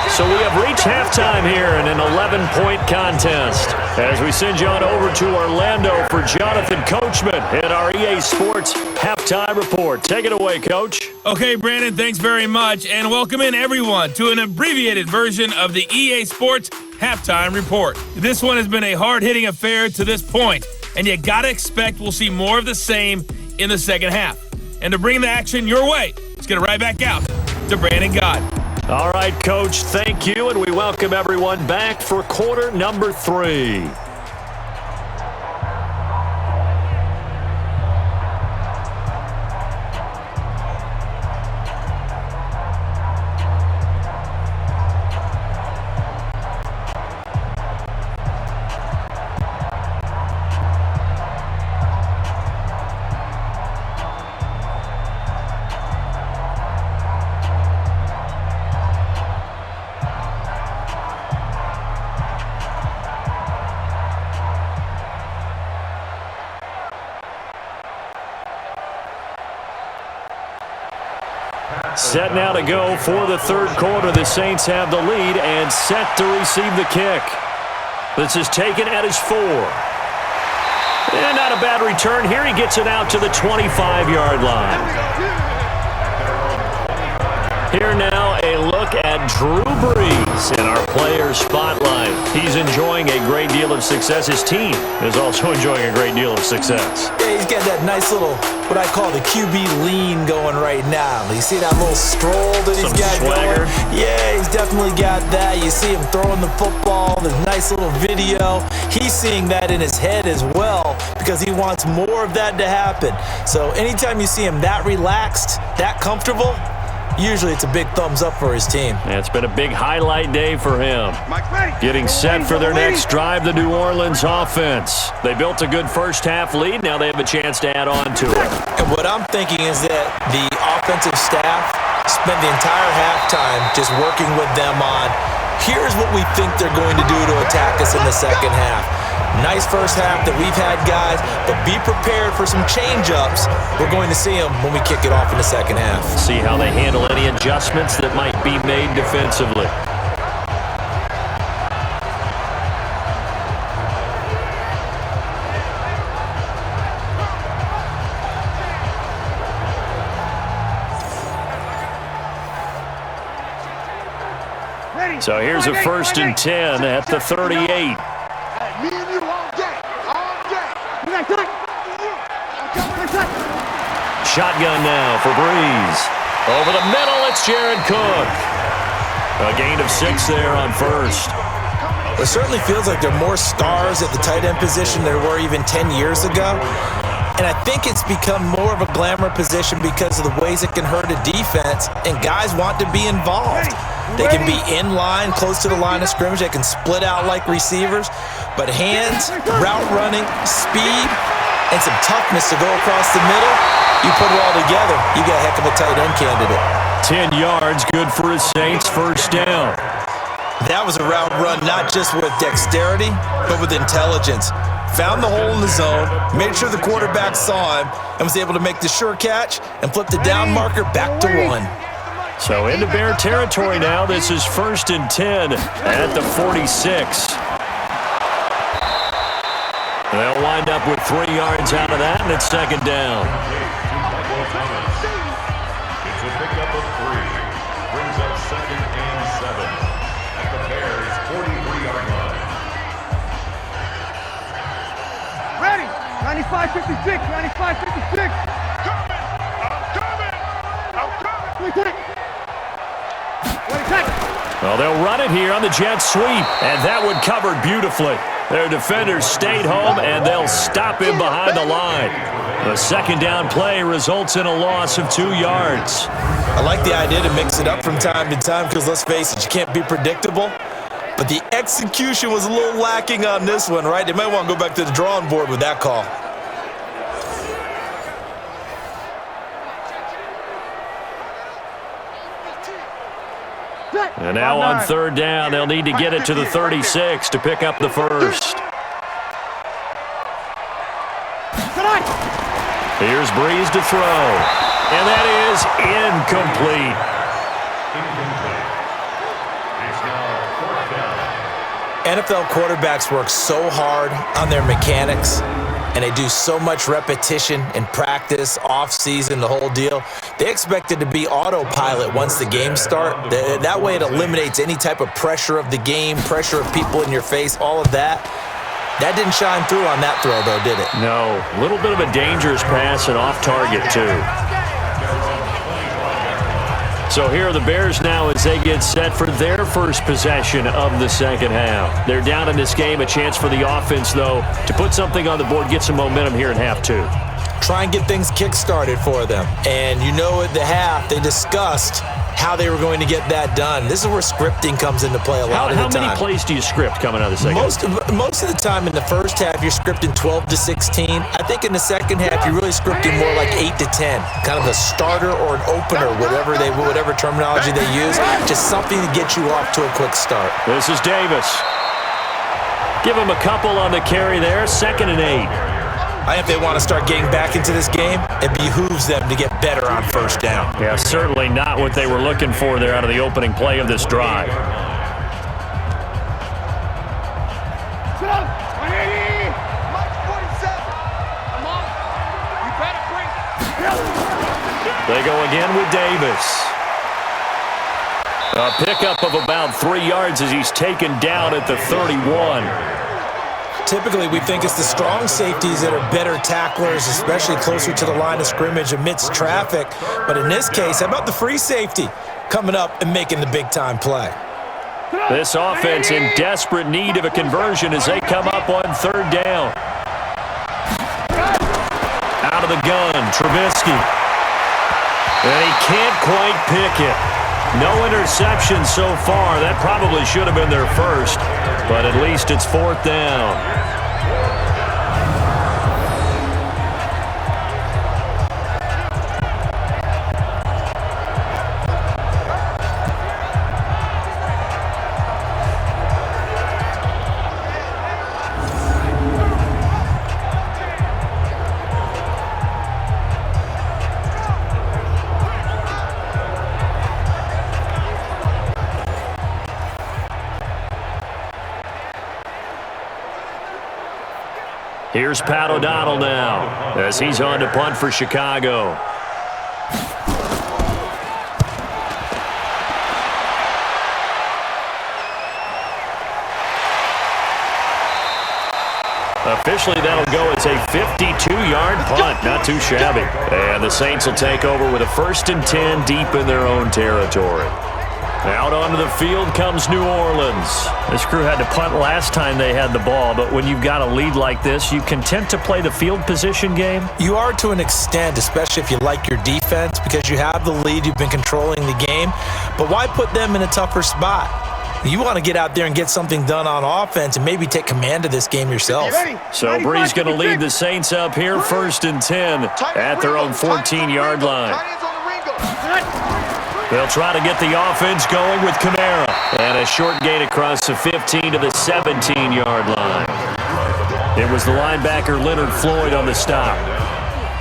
So we have reached halftime here in an 11-point contest as we send you on over to Orlando for Jonathan Coachman in our EA Sports Halftime Report. Take it away, Coach. Okay, Brandon, thanks very much, and welcome in everyone to an abbreviated version of the EA Sports Halftime Report. This one has been a hard-hitting affair to this point, and you gotta expect we'll see more of the same in the second half. And to bring the action your way, let's get it right back out to Brandon God. All right, Coach, thank you, and we welcome everyone back for quarter number 3. Set now to go for the third quarter. The Saints have the lead and set to receive the kick. This is taken at his 4. And not a bad return here. He gets it out to the 25-yard line. Here now, a look at Drew Brees in our player spotlight. He's enjoying a great deal of success. His team is also enjoying a great deal of success. Yeah, he's got that nice little, what I call the QB lean going right now. You see that little stroll that he's got swagger going? Yeah, he's definitely got that. You see him throwing the football, the nice little video. He's seeing that in his head as well because he wants more of that to happen. So anytime you see him that relaxed, that comfortable, usually it's a big thumbs up for his team. It's been a big highlight day for him. Getting set for their next drive, the New Orleans offense. They built a good first-half lead. Now they have a chance to add on to it. And what I'm thinking is that the offensive staff spent the entire halftime just working with them on, here's what we think they're going to do to attack us in the second half. Nice first half that we've had, guys, but be prepared for some change-ups. We're going to see them when we kick it off in the second half. See how they handle any adjustments that might be made defensively. So here's a 1st and 10 at the 38. Shotgun now for Brees. Over the middle, it's Jared Cook. A gain of 6 there on first. It certainly feels like there are more stars at the tight end position than there were even 10 years ago. And I think it's become more of a glamour position because of the ways it can hurt a defense, and guys want to be involved. They can be in line, close to the line of scrimmage. They can split out like receivers. But hands, route running, speed, and some toughness to go across the middle, you put it all together, you got a heck of a tight end candidate. 10 yards, good for his Saints, first down. That was a route run not just with dexterity, but with intelligence. Found the hole in the zone, made sure the quarterback saw him, and was able to make the sure catch and flip the down marker back to 1. So into Bear territory now. This is 1st and 10 at the 46. They'll wind up with 3 yards out of that, and it's second down. It's a pickup of 3. Brings up 2nd and 7 at the Bears' 43-yard line. Ready. 95-56. 95-56. I'm coming. Well, they'll run it here on the jet sweep, and that one covered beautifully. Their defenders stayed home, and they'll stop him behind the line. The second down play results in a loss of 2 yards. I like the idea to mix it up from time to time because, let's face it, you can't be predictable. But the execution was a little lacking on this one, right? They might want to go back to the drawing board with that call. And now on 3rd down, they'll need to get it to the 36 to pick up the first. Here's Brees to throw. And that is incomplete. NFL quarterbacks work so hard on their mechanics, and they do so much repetition in practice, off-season, the whole deal. They expect it to be autopilot once the games start. That way it eliminates any type of pressure of the game, pressure of people in your face, all of that. That didn't shine through on that throw, though, did it? No. A little bit of a dangerous pass and off target, too. So here are the Bears now as they get set for their first possession of the second half. They're down in this game. A chance for the offense, though, to put something on the board, get some momentum here in half 2. Try and get things kick-started for them. And you know at the half, they discussed how they were going to get that done. This is where scripting comes into play a lot of the time. How many plays do you script coming out of the second half? Most of the time in the first half, you're scripting 12 to 16. I think in the second half, you're really scripting more like 8 to 10. Kind of a starter or an opener, whatever terminology they use. Just something to get you off to a quick start. This is Davis. Give him a couple on the carry there. 2nd and 8. I think if they want to start getting back into this game, it behooves them to get better on first down. Yeah, certainly not what they were looking for there out of the opening play of this drive. They go again with Davis. A pickup of about 3 yards as he's taken down at the 31. Typically, we think it's the strong safeties that are better tacklers, especially closer to the line of scrimmage amidst traffic. But in this case, how about the free safety coming up and making the big-time play? This offense in desperate need of a conversion as they come up on 3rd down. Out of the gun, Trubisky. And he can't quite pick it. No interception so far. That probably should have been their first, but at least it's 4th down. Here's Pat O'Donnell now as he's on to punt for Chicago. Officially, that'll go as a 52-yard punt. Not too shabby. And the Saints will take over with a 1st and 10 deep in their own territory. Out onto the field comes New Orleans. This crew had to punt last time they had the ball, but when you've got a lead like this, you content to play the field position game? You are to an extent, especially if you like your defense, because you have the lead, you've been controlling the game. But why put them in a tougher spot? You want to get out there and get something done on offense and maybe take command of this game yourself. So Brees going to lead the Saints up here, 1st and 10 at their own 14-yard line. They'll try to get the offense going with Kamara. And a short gain across the 15 to the 17-yard line. It was the linebacker Leonard Floyd on the stop.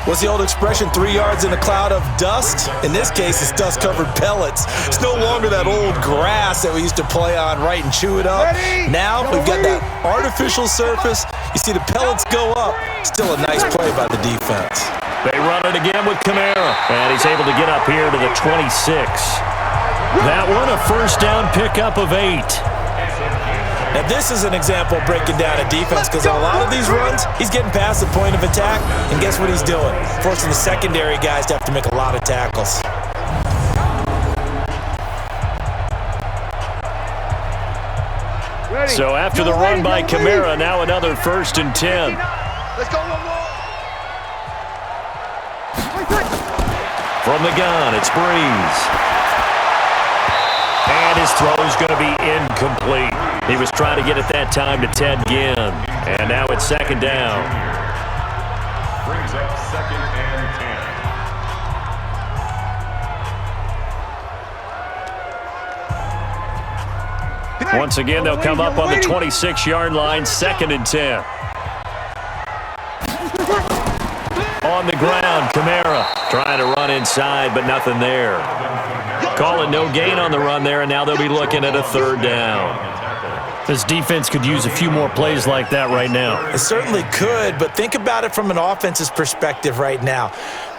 What's the old expression, 3 yards in a cloud of dust? In this case, it's dust-covered pellets. It's no longer that old grass that we used to play on, right, and chew it up. Now we've got that artificial surface. You see the pellets go up. Still a nice play by the defense. They run it again with Kamara, and he's able to get up here to the 26. That one, a 1st down pickup of 8. Now, this is an example of breaking down a defense because on a lot of these runs, he's getting past the point of attack, and guess what he's doing? Forcing the secondary guys to have to make a lot of tackles. So after the run by Kamara, now another 1st and 10. Let's go one more. From the gun, it's Brees. And his throw's going to be incomplete. He was trying to get it that time to Ted Ginn. And now it's 2nd down. Brings up 2nd and 10. Once again, they'll come up on the 26-yard line, 2nd and 10. On the ground, Kamara trying to run inside, but nothing there. Calling no gain on the run there, and now they'll be looking at a 3rd down. This defense could use a few more plays like that right now. It certainly could, but think about it from an offense's perspective right now.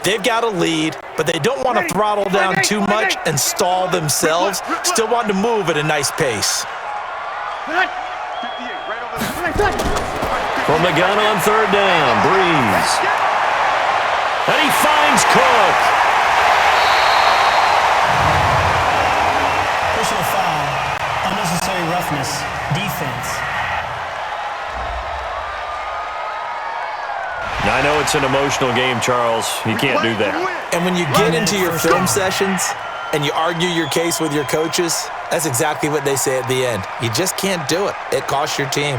They've got a lead, but they don't want to throttle down too much and stall themselves. Still want to move at a nice pace. From the gun on 3rd down, Brees. And he finds Cook. Personal foul, unnecessary roughness, defense. Now, I know it's an emotional game, Charles. You can't do that. And when you get into your film sessions and you argue your case with your coaches, that's exactly what they say at the end. You just can't do it. It costs your team.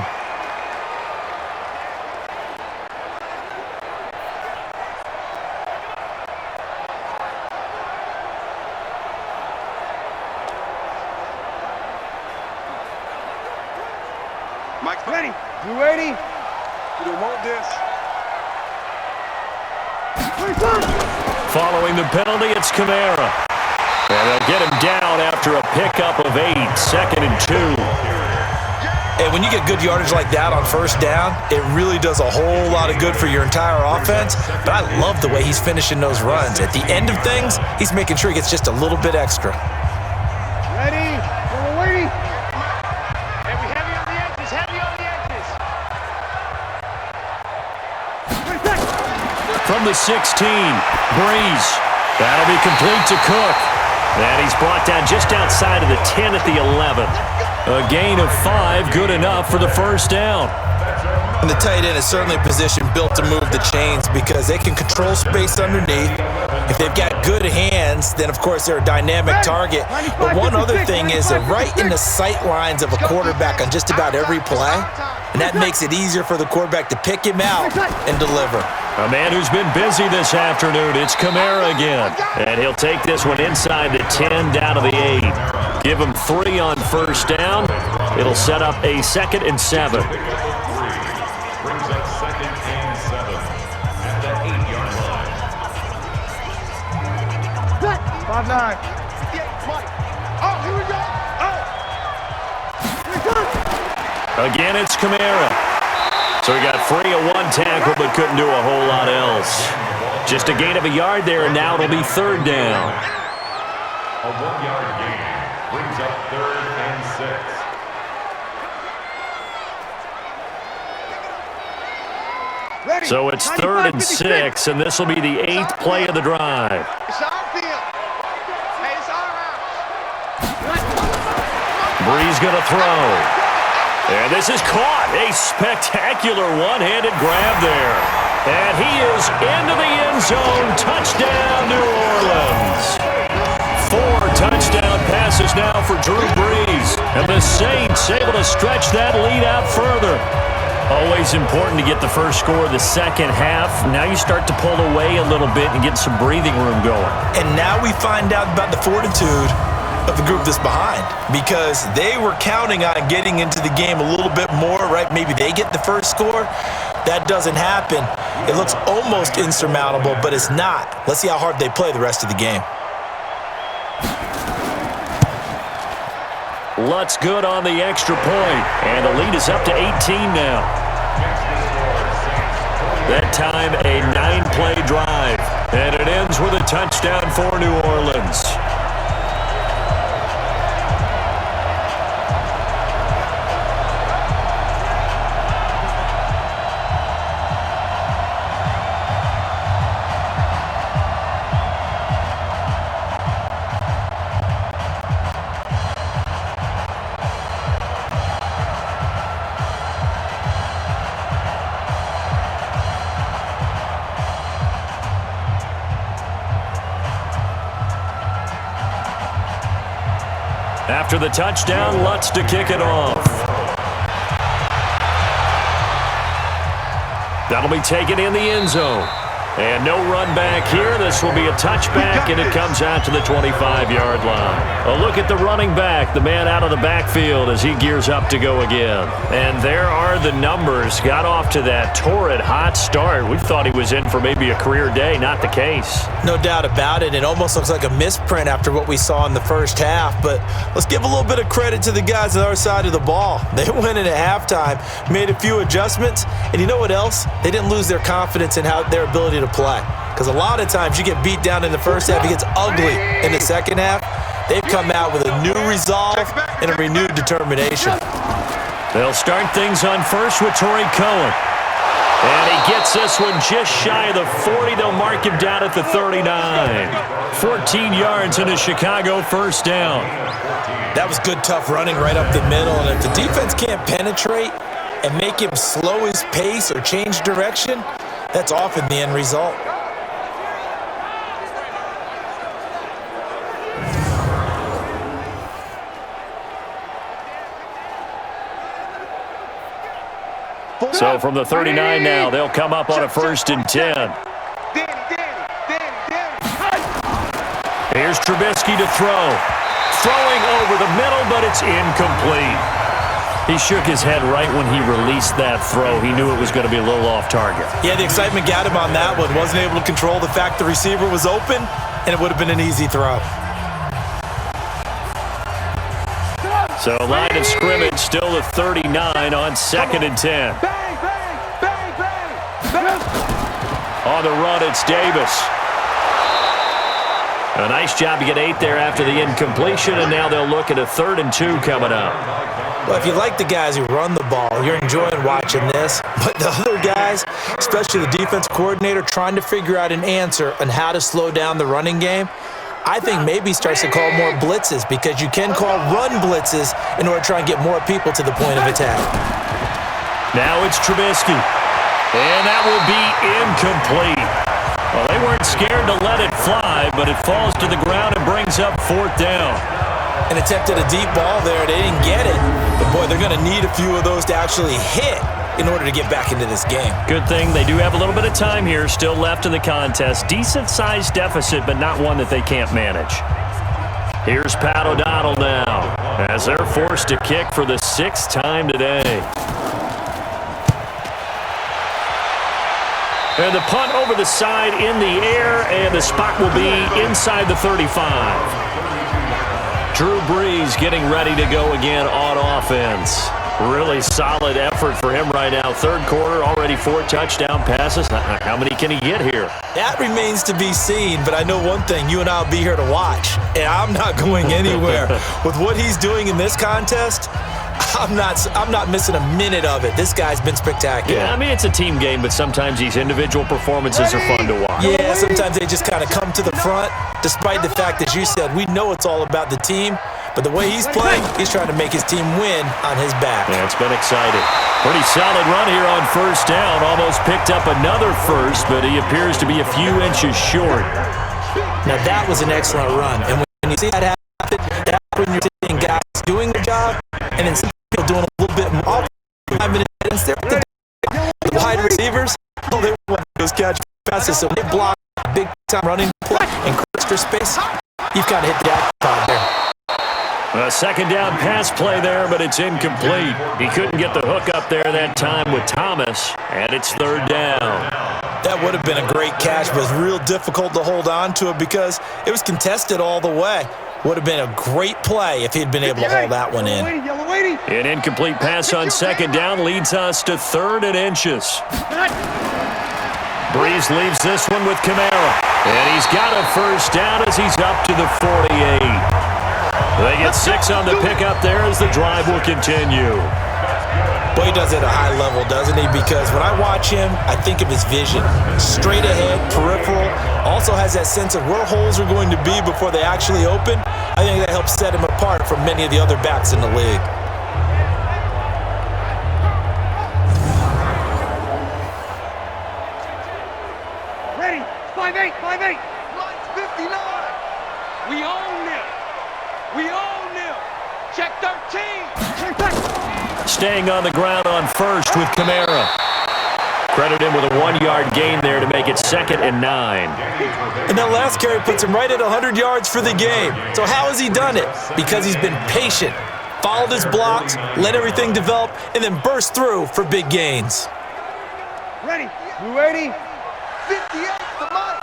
Mike's ready. You ready? You don't want this. Following the penalty, it's Kamara. And they'll get him down after a pickup of 8, 2nd and 2. And when you get good yardage like that on 1st down, it really does a whole lot of good for your entire offense. But I love the way he's finishing those runs. At the end of things, he's making sure he gets just a little bit extra. Ready? We're waiting. Heavy on the edges, heavy on the edges. From the 16, Brees. That'll be complete to Cook. And he's brought down just outside of the 10 at the 11. A gain of 5, good enough for the 1st down. And the tight end is certainly a position built to move the chains because they can control space underneath. If they've got good hands, then, of course, they're a dynamic target. But one other thing is they're right in the sight lines of a quarterback on just about every play, and that makes it easier for the quarterback to pick him out and deliver. A man who's been busy this afternoon, it's Kamara again. And he'll take this one inside the 10, down to the 8. Give him 3 on first down. It'll set up a 2nd and 7. Brings up 2nd and 7 at the 8-yard line. 5-9. Oh, here we go. Again, it's Kamara. So he got free of 1 tackle, but couldn't do a whole lot else. Just a gain of a yard there, and now it'll be 3rd down. A 1-yard gain brings up 3rd and 6. So it's 3rd and 6, and this will be the 8th play of the drive. It's our field. Hey, it's our house. Brees going to throw. And this is caught. A spectacular one-handed grab there. And he is into the end zone. Touchdown, New Orleans. 4 touchdown passes now for Drew Brees. And the Saints able to stretch that lead out further. Always important to get the first score of the second half. Now you start to pull away a little bit and get some breathing room going. And now we find out about the fortitude of the group that's behind, because they were counting on getting into the game a little bit more, right? Maybe they get the first score. That doesn't happen. It looks almost insurmountable, but it's not. Let's see how hard they play the rest of the game. Lutt's good on the extra point, and the lead is up to 18 now. That time, a 9-play drive, and it ends with a touchdown for New Orleans. After the touchdown, Lutz to kick it off. That'll be taken in the end zone. And no run back here. This will be a touchback, and it comes out to the 25-yard line. A look at the running back, the man out of the backfield as he gears up to go again. And there are the numbers. Got off to that torrid hot start. We thought he was in for maybe a career day. Not the case. No doubt about it. It almost looks like a misprint after what we saw in the first half. But let's give a little bit of credit to the guys on our side of the ball. They went in at halftime, made a few adjustments, and you know what else? They didn't lose their confidence in their ability to play. Because a lot of times you get beat down in the first half, it gets ugly in the second half. They've come out with a new resolve and a renewed determination. They'll start things on first with Torrey Cohen. And he gets this one just shy of the 40. They'll mark him down at the 39. 14 yards in a Chicago first down. That was good, tough running right up the middle. And if the defense can't penetrate and make him slow his pace or change direction, that's often the end result. So from the 39 now, they'll come up on a 1st and 10. Here's Trubisky to throw. Throwing over the middle, but it's incomplete. He shook his head right when he released that throw. He knew it was going to be a little off target. Yeah, the excitement got him on that one. Wasn't able to control the fact the receiver was open, and it would have been an easy throw. So line of scrimmage still at 39 on 2nd and 10. On the run, it's Davis. A nice job to get 8 there after the incompletion, and now they'll look at a 3rd and 2 coming up. Well, if you like the guys who run the ball, you're enjoying watching this. But the other guys, especially the defense coordinator, trying to figure out an answer on how to slow down the running game, I think maybe starts to call more blitzes, because you can call run blitzes in order to try and get more people to the point of attack. Now it's Trubisky. And that will be incomplete. Well, they weren't scared to let it fly, but it falls to the ground and brings up 4th down. And attempted a deep ball there. They didn't get it. But, boy, they're going to need a few of those to actually hit in order to get back into this game. Good thing they do have a little bit of time here still left in the contest. Decent-sized deficit, but not one that they can't manage. Here's Pat O'Donnell now as they're forced to kick for the 6th time today. And the punt over the side in the air, and the spot will be inside the 35. Drew Brees getting ready to go again on offense. Really solid effort for him right now. 3rd quarter, already 4 touchdown passes. How many can he get here? That remains to be seen, but I know one thing. You and I will be here to watch, and I'm not going anywhere. With what he's doing in this contest, I'm not missing a minute of it. This guy's been spectacular. Yeah, I mean, it's a team game, but sometimes these individual performances are fun to watch. Yeah, sometimes they just kind of come to the front, despite the fact, as you said, we know it's all about the team, but the way he's playing, he's trying to make his team win on his back. Yeah, it's been exciting. Pretty solid run here on 1st down. Almost picked up another first, but he appears to be a few inches short. Now, that was an excellent run, and when you see that happen, that's when you're seeing guys doing their job, and then some people doing a little bit more. 5 minutes there, the wide receivers, they want those catch passes, so they block big-time running play and extra space. You've got to hit the jackpot there. A 2nd down pass play there, but it's incomplete. He couldn't get the hook up there that time with Thomas, and it's 3rd down. That would have been a great catch, but it was real difficult to hold on to it because it was contested all the way. Would have been a great play if he'd been able to hold that one in. An incomplete pass on 2nd down leads us to 3rd and inches. Brees leaves this one with Kamara, and he's got a 1st down as he's up to the 48. They get 6 on the pickup there as the drive will continue. Boy, he does it at a high level, doesn't he? Because when I watch him, I think of his vision. Straight ahead, peripheral. Also has that sense of where holes are going to be before they actually open. I think that helps set him apart from many of the other backs in the league. Ready? 5-8, 5-8. Lights 59. We own them. We own them. Check 13. Check back. Staying on the ground on 1st with Kamara. Credit him with a 1-yard gain there to make it 2nd and 9. And that last carry puts him right at 100 yards for the game. So how has he done it? Because he's been patient, followed his blocks, let everything develop, and then burst through for big gains. Ready? You ready? 58 the mic.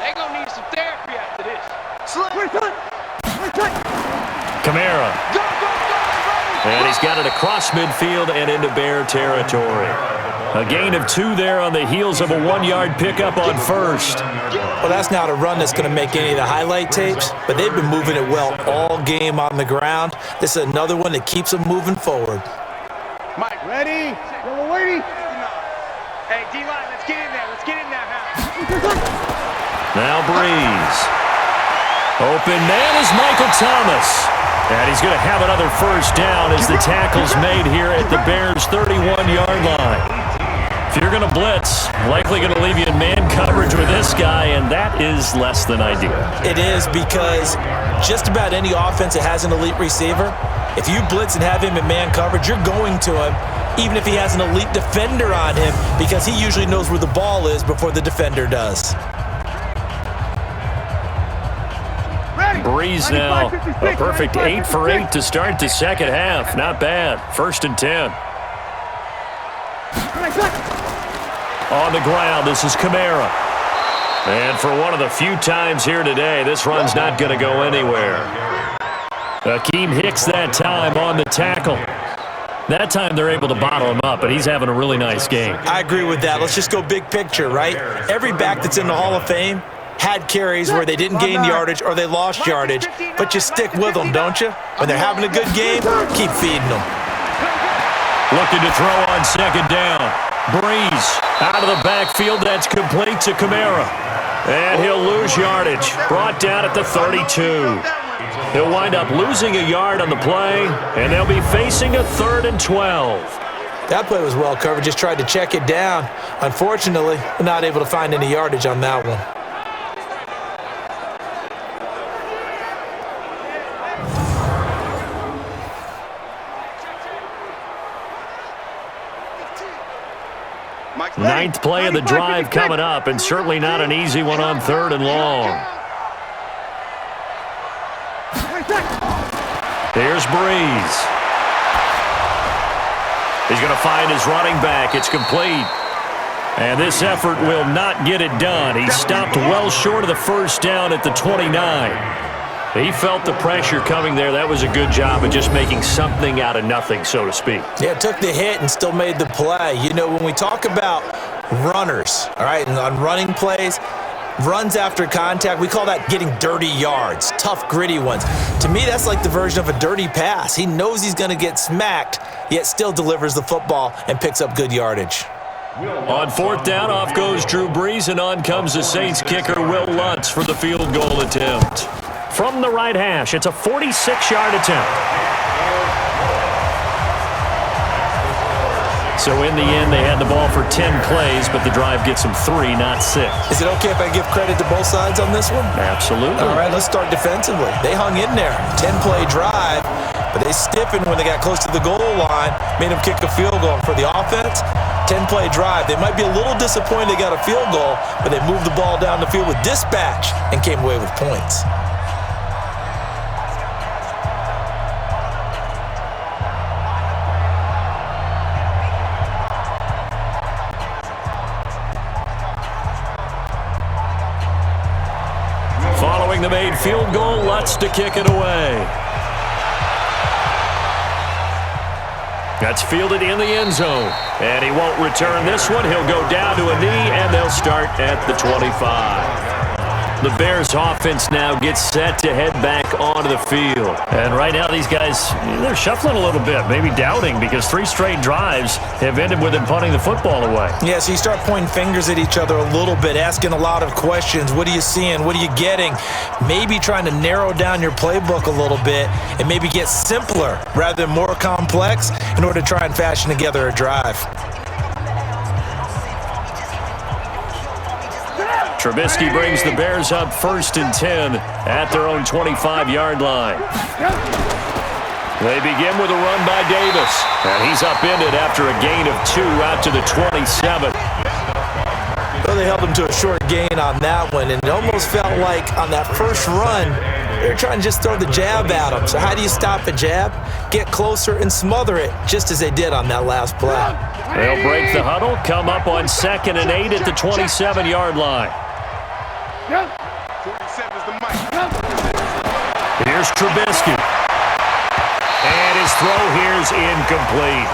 They gonna need some therapy after this. Kamara. And he's got it across midfield and into Bear territory. A gain of 2 there on the heels of a 1-yard pickup on 1st. Well, that's not a run that's going to make any of the highlight tapes, but they've been moving it well all game on the ground. This is another one that keeps them moving forward. Mike, ready? You're waiting. Hey, D-line, let's get in there. Let's get in there now. Now Brees. Open man is Michael Thomas. And he's going to have another 1st down as the tackle's made here at the Bears' 31-yard line. If you're going to blitz, likely going to leave you in man coverage with this guy, and that is less than ideal. It is, because just about any offense that has an elite receiver, if you blitz and have him in man coverage, you're going to him, even if he has an elite defender on him, because he usually knows where the ball is before the defender does. Brees now, a perfect 8 for 8 to start the 2nd half. Not bad. 1st and 10. On the ground, this is Kamara. And for one of the few times here today, this run's not going to go anywhere. Akeem Hicks that time on the tackle. That time they're able to bottle him up, but he's having a really nice game. I agree with that. Let's just go big picture, right? Every back that's in the Hall of Fame had carries where they didn't gain yardage or they lost yardage, but you stick with them, don't you? When they're having a good game, keep feeding them. Looking to throw on 2nd down. Brees out of the backfield. That's complete to Kamara. And he'll lose yardage. Brought down at the 32. He'll wind up losing a yard on the play, and they'll be facing a 3rd and 12. That play was well covered, just tried to check it down. Unfortunately, not able to find any yardage on that one. Ninth play of the drive coming up, and certainly not an easy one on 3rd and long. Here's Brees. He's going to find his running back. It's complete. And this effort will not get it done. He stopped well short of the first down at the 29. He felt the pressure coming there. That was a good job of just making something out of nothing, so to speak. Yeah, took the hit and still made the play. You know, when we talk about runners, all right, and on running plays, runs after contact, we call that getting dirty yards, tough, gritty ones. To me, that's like the version of a dirty pass. He knows he's going to get smacked, yet still delivers the football and picks up good yardage. On 4th down, off goes Drew Brees, and on comes the Saints kicker, Will Lutz, for the field goal attempt. From the right hash, it's a 46-yard attempt. So in the end, they had the ball for 10 plays, but the drive gets them 3, not 6. Is it okay if I give credit to both sides on this one? Absolutely. All right, let's start defensively. They hung in there. 10-play drive, but they stiffened when they got close to the goal line, made them kick a field goal. For the offense, 10-play drive. They might be a little disappointed they got a field goal, but they moved the ball down the field with dispatch and came away with points. The made field goal, Lutz to kick it away. That's fielded in the end zone. And he won't return this one. He'll go down to a knee, and they'll start at the 25. The Bears offense now gets set to head back onto the field. And right now these guys, they're shuffling a little bit, maybe doubting, because 3 straight drives have ended with them punting the football away. Yeah, so you start pointing fingers at each other a little bit, asking a lot of questions. What are you seeing? What are you getting? Maybe trying to narrow down your playbook a little bit and maybe get simpler rather than more complex in order to try and fashion together a drive. Trubisky brings the Bears up 1st and 10 at their own 25-yard line. They begin with a run by Davis, and he's upended after a gain of 2 out to the 27. Well, they held him to a short gain on that one, and it almost felt like on that first run, they were trying to just throw the jab at him. So how do you stop a jab? Get closer and smother it, just as they did on that last play. They'll break the huddle, come up on 2nd and 8 at the 27-yard line. Here's Trubisky. And his throw here is incomplete.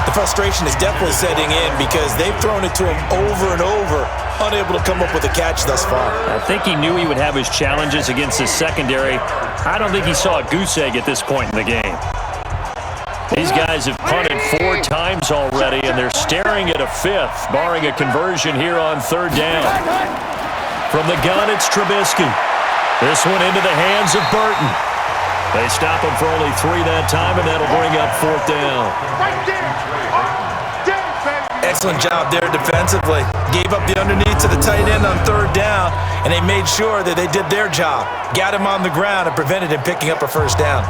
The frustration is definitely setting in because they've thrown it to him over and over, unable to come up with a catch thus far. I think he knew he would have his challenges against his secondary. I don't think he saw a goose egg at this point in the game. These guys have punted 4 times already, and they're staring at a 5th, barring a conversion here on 3rd down. From the gun, it's Trubisky. This one into the hands of Burton. They stop him for only 3 that time, and that'll bring up 4th down. Excellent job there defensively. Gave up the underneath to the tight end on 3rd down, and they made sure that they did their job. Got him on the ground and prevented him picking up a 1st down.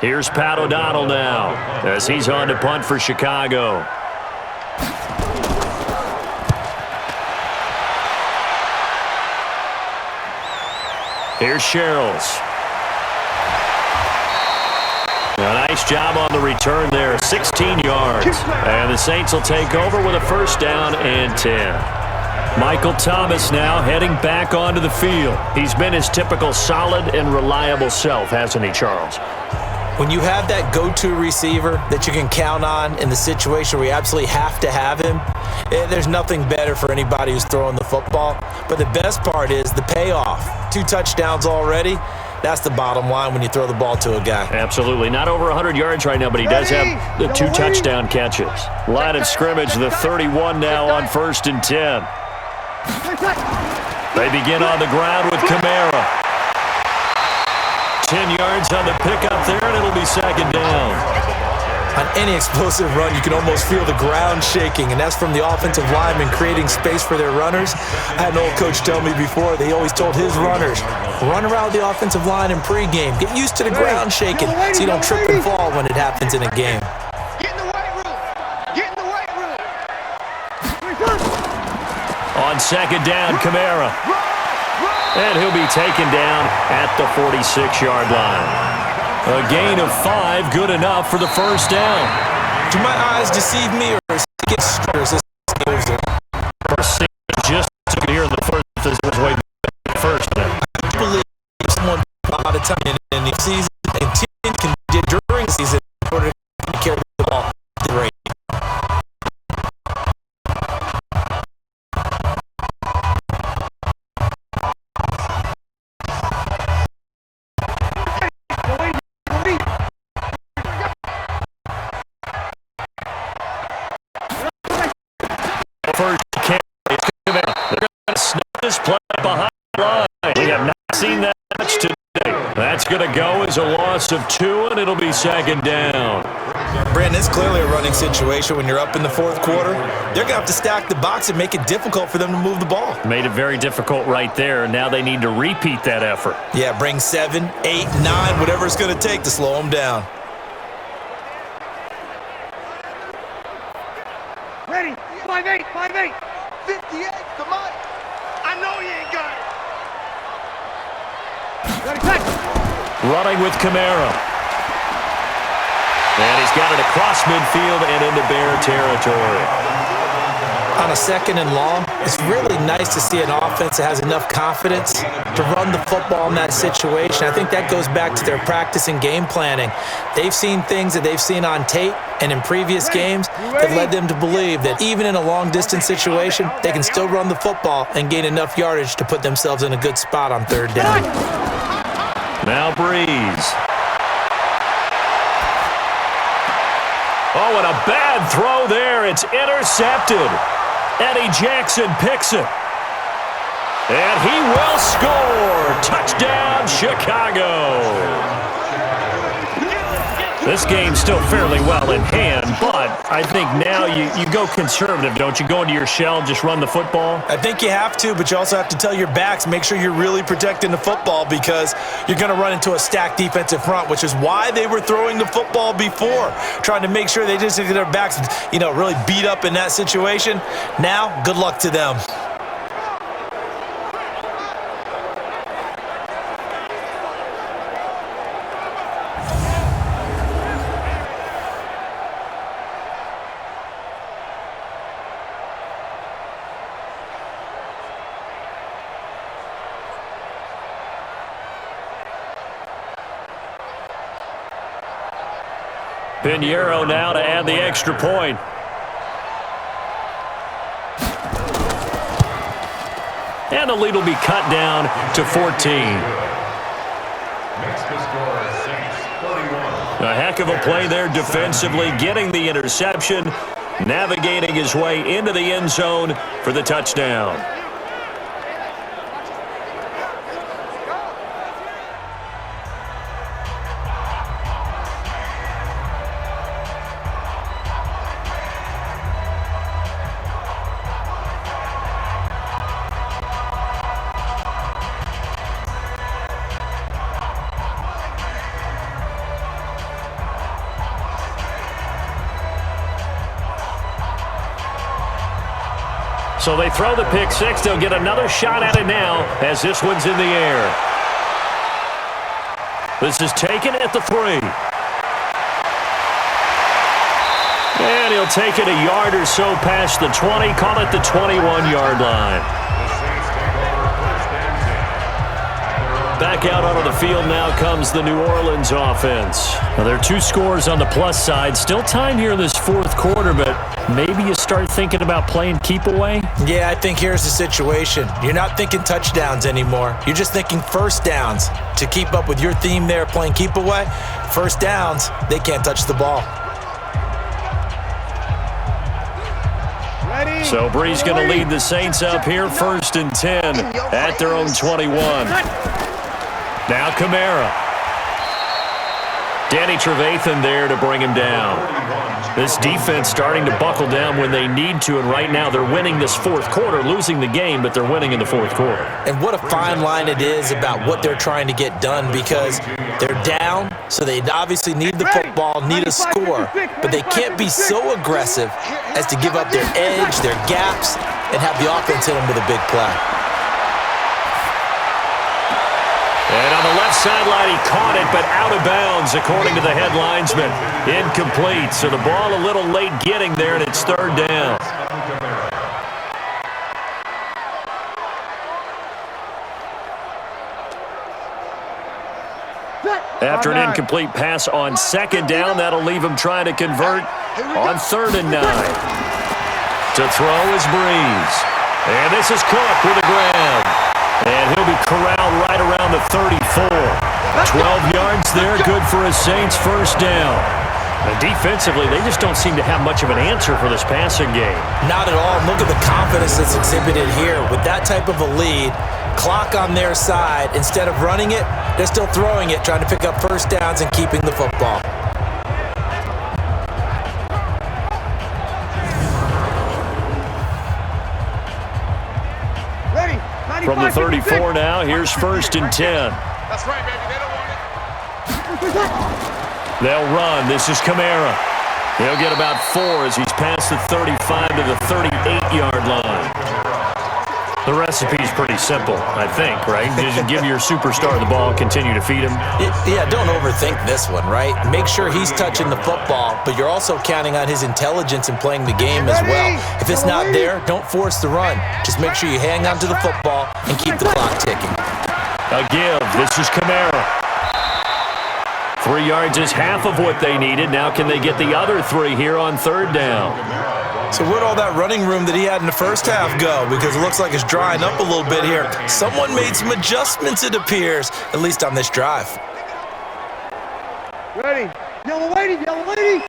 Here's Pat O'Donnell now as he's on to punt for Chicago. Here's Sherrills. A nice job on the return there, 16 yards. And the Saints will take over with a 1st down and 10. Michael Thomas now heading back onto the field. He's been his typical solid and reliable self, hasn't he, Charles? When you have that go-to receiver that you can count on in the situation where you absolutely have to have him, there's nothing better for anybody who's throwing the football. But the best part is the payoff. 2 touchdowns already. That's the bottom line when you throw the ball to a guy. Absolutely. Not over 100 yards right now, but he does have the 2 touchdown catches. Line of scrimmage, the 31 now on 1st and 10. They begin on the ground with Kamara. 10 yards on the pickup there, and it'll be 2nd down. On any explosive run, you can almost feel the ground shaking, and that's from the offensive linemen creating space for their runners. I had an old coach tell me before, they always told his runners, run around the offensive line in pregame. Get used to the ground shaking so you don't trip and fall when it happens in a game. Get in the weight room. Get in the weight room. On 2nd down, Kamara. And he'll be taken down at the 46-yard line. A gain of 5, good enough for the 1st down. Do my eyes deceive me, or is it get starters? First thing just took it here in the first is way first. I believe someone a lot of time in the season and teams can do during the season in order to carry the ball. Great. First carry. They're going to snap this play behind the line. We have not seen that much today. That's going to go as a loss of 2, and it'll be 2nd down. Brandon, it's clearly a running situation when you're up in the 4th quarter. They're going to have to stack the box and make it difficult for them to move the ball. Made it very difficult right there. Now they need to repeat that effort. Yeah, bring 7, 8, 9, whatever it's going to take to slow them down. Ready. 5'8", 5'8". 58, come on. I know you ain't got it. Ready, catch. Running with Kamara. And he's got it across midfield and into Bear territory. On a 2nd and long, it's really nice to see an offense that has enough confidence to run the football in that situation. I think that goes back to their practice and game planning. They've seen things that they've seen on tape and in previous games that led them to believe that even in a long-distance situation, they can still run the football and gain enough yardage to put themselves in a good spot on 3rd down. Now Brees. Oh, and a bad throw there. It's intercepted. Eddie Jackson picks it. And he will score. Touchdown, Chicago. This game's still fairly well in hand, but I think now you go conservative, don't you? Go into your shell, just run the football? I think you have to, but you also have to tell your backs, make sure you're really protecting the football because you're going to run into a stacked defensive front, which is why they were throwing the football before, trying to make sure they just get their backs, really beat up in that situation. Now, good luck to them. Pinheiro now to add the extra point. And the lead will be cut down to 14. Makes the score 6-31. A heck of a play there defensively, getting the interception, navigating his way into the end zone for the touchdown. So they throw the pick six. They'll get another shot at it now as this one's in the air. This is taken at the 3. And he'll take it a yard or so past the 20. Call it the 21-yard line. Back out onto the field now comes the New Orleans offense. Now there are 2 scores on the plus side. Still time here in this 4th quarter, but maybe you start thinking about playing keep away? Yeah, I think here's the situation. You're not thinking touchdowns anymore. You're just thinking first downs. To keep up with your theme there, playing keep away, first downs, they can't touch the ball. So Brees going to lead the Saints up here, 1st and 10 at their own 21. Now Kamara. Danny Trevathan there to bring him down. This defense starting to buckle down when they need to, and right now they're winning this fourth quarter, losing the game, but they're winning in the fourth quarter. And what a fine line it is about what they're trying to get done, because they're down, so they obviously need the football, need a score, but they can't be so aggressive as to give up their edge, their gaps, and have the offense hit them with a big play. And on the left sideline, he caught it, but out of bounds, according to the head linesman. Incomplete, so the ball a little late getting there, and it's 3rd down. After an incomplete pass on 2nd down, that'll leave him trying to convert on 3rd and 9. To throw is Brees. And this is Cook with a grab. And he'll be corralled right around the 34. 12 yards there, good for a Saints first down. And defensively, they just don't seem to have much of an answer for this passing game. Not at all. Look at the confidence that's exhibited here. With that type of a lead, clock on their side, instead of running it, they're still throwing it, trying to pick up first downs and keeping the football. From the 34 now, here's 1st and 10. That's right, baby. They don't want it. They'll run. This is Kamara. He'll get about 4 as he's past the 35 to the 38-yard line. The recipe's pretty simple, I think, right? Just give your superstar the ball, continue to feed him. Yeah, don't overthink this one, right? Make sure he's touching the football, but you're also counting on his intelligence in playing the game as well. If it's not there, don't force the run. Just make sure you hang on to the football and keep the clock ticking. A give. This is Kamara. 3 yards is half of what they needed. Now can they get the other 3 here on 3rd down? So where'd all that running room that he had in the first half go? Because it looks like it's drying up a little bit here. Someone made some adjustments, it appears, at least on this drive. Ready? Yellow lady, yellow lady.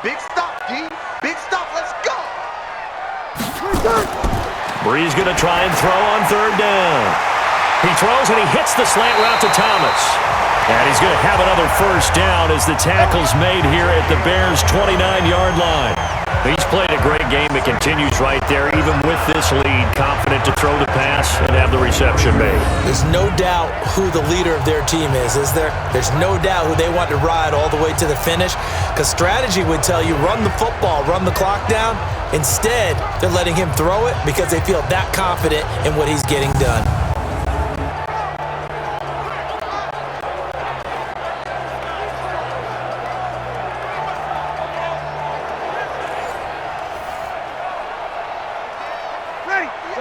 Big stop, D. Big stop, let's go. Brees going to try and throw on 3rd down. He throws and he hits the slant route to Thomas. And he's going to have another first down as the tackle's made here at the Bears' 29-yard line. He's played a great game. It continues right there, even with this lead, confident to throw the pass and have the reception made. There's no doubt who the leader of their team is there? There's no doubt who they want to ride all the way to the finish, because strategy would tell you run the football, run the clock down. Instead, they're letting him throw it because they feel that confident in what he's getting done.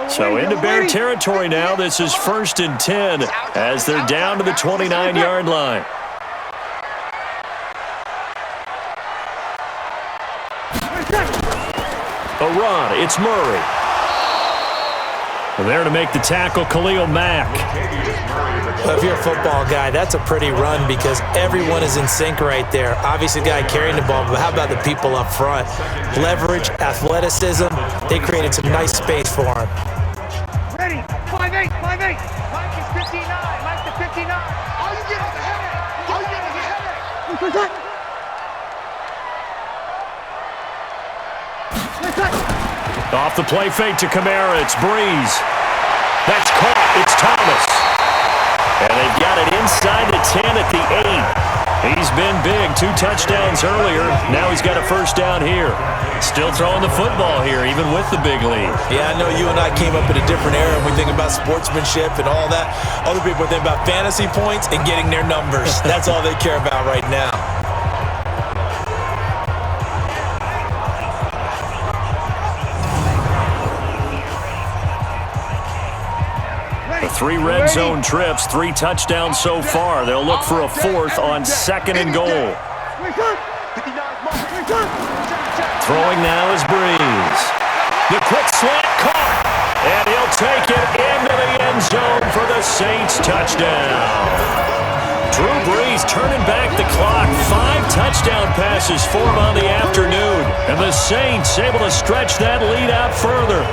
So into Bear territory now. This is 1st and 10 as they're down to the 29-yard line. A run. It's Murray. There to make the tackle, Khalil Mack. Well, if you're a football guy, that's a pretty run because everyone is in sync right there. Obviously, the guy carrying the ball, but how about the people up front? Leverage, athleticism. They created some nice space for him. Ready? 5'8", 5'8". Mike is 59. Mike to 59. All you get is a headache. All you get is a headache. Off the play fake to Kamara. It's Brees. That's caught. It's Thomas. And they've got it inside the 10 at the 8. He's been big. 2 touchdowns earlier. Now he's got a first down here. Still throwing the football here, even with the big lead. Yeah, I know you and I came up in a different era and we think about sportsmanship and all that. Other people think about fantasy points and getting their numbers. That's all they care about right now. The 3 red zone trips, 3 touchdowns so far. They'll look for a 4th on 2nd and goal. Throwing now is Brees. The quick slant caught. And he'll take it into the end zone for the Saints touchdown. Drew Brees turning back the clock. 5 touchdown passes for him on the afternoon. And the Saints able to stretch that lead out further.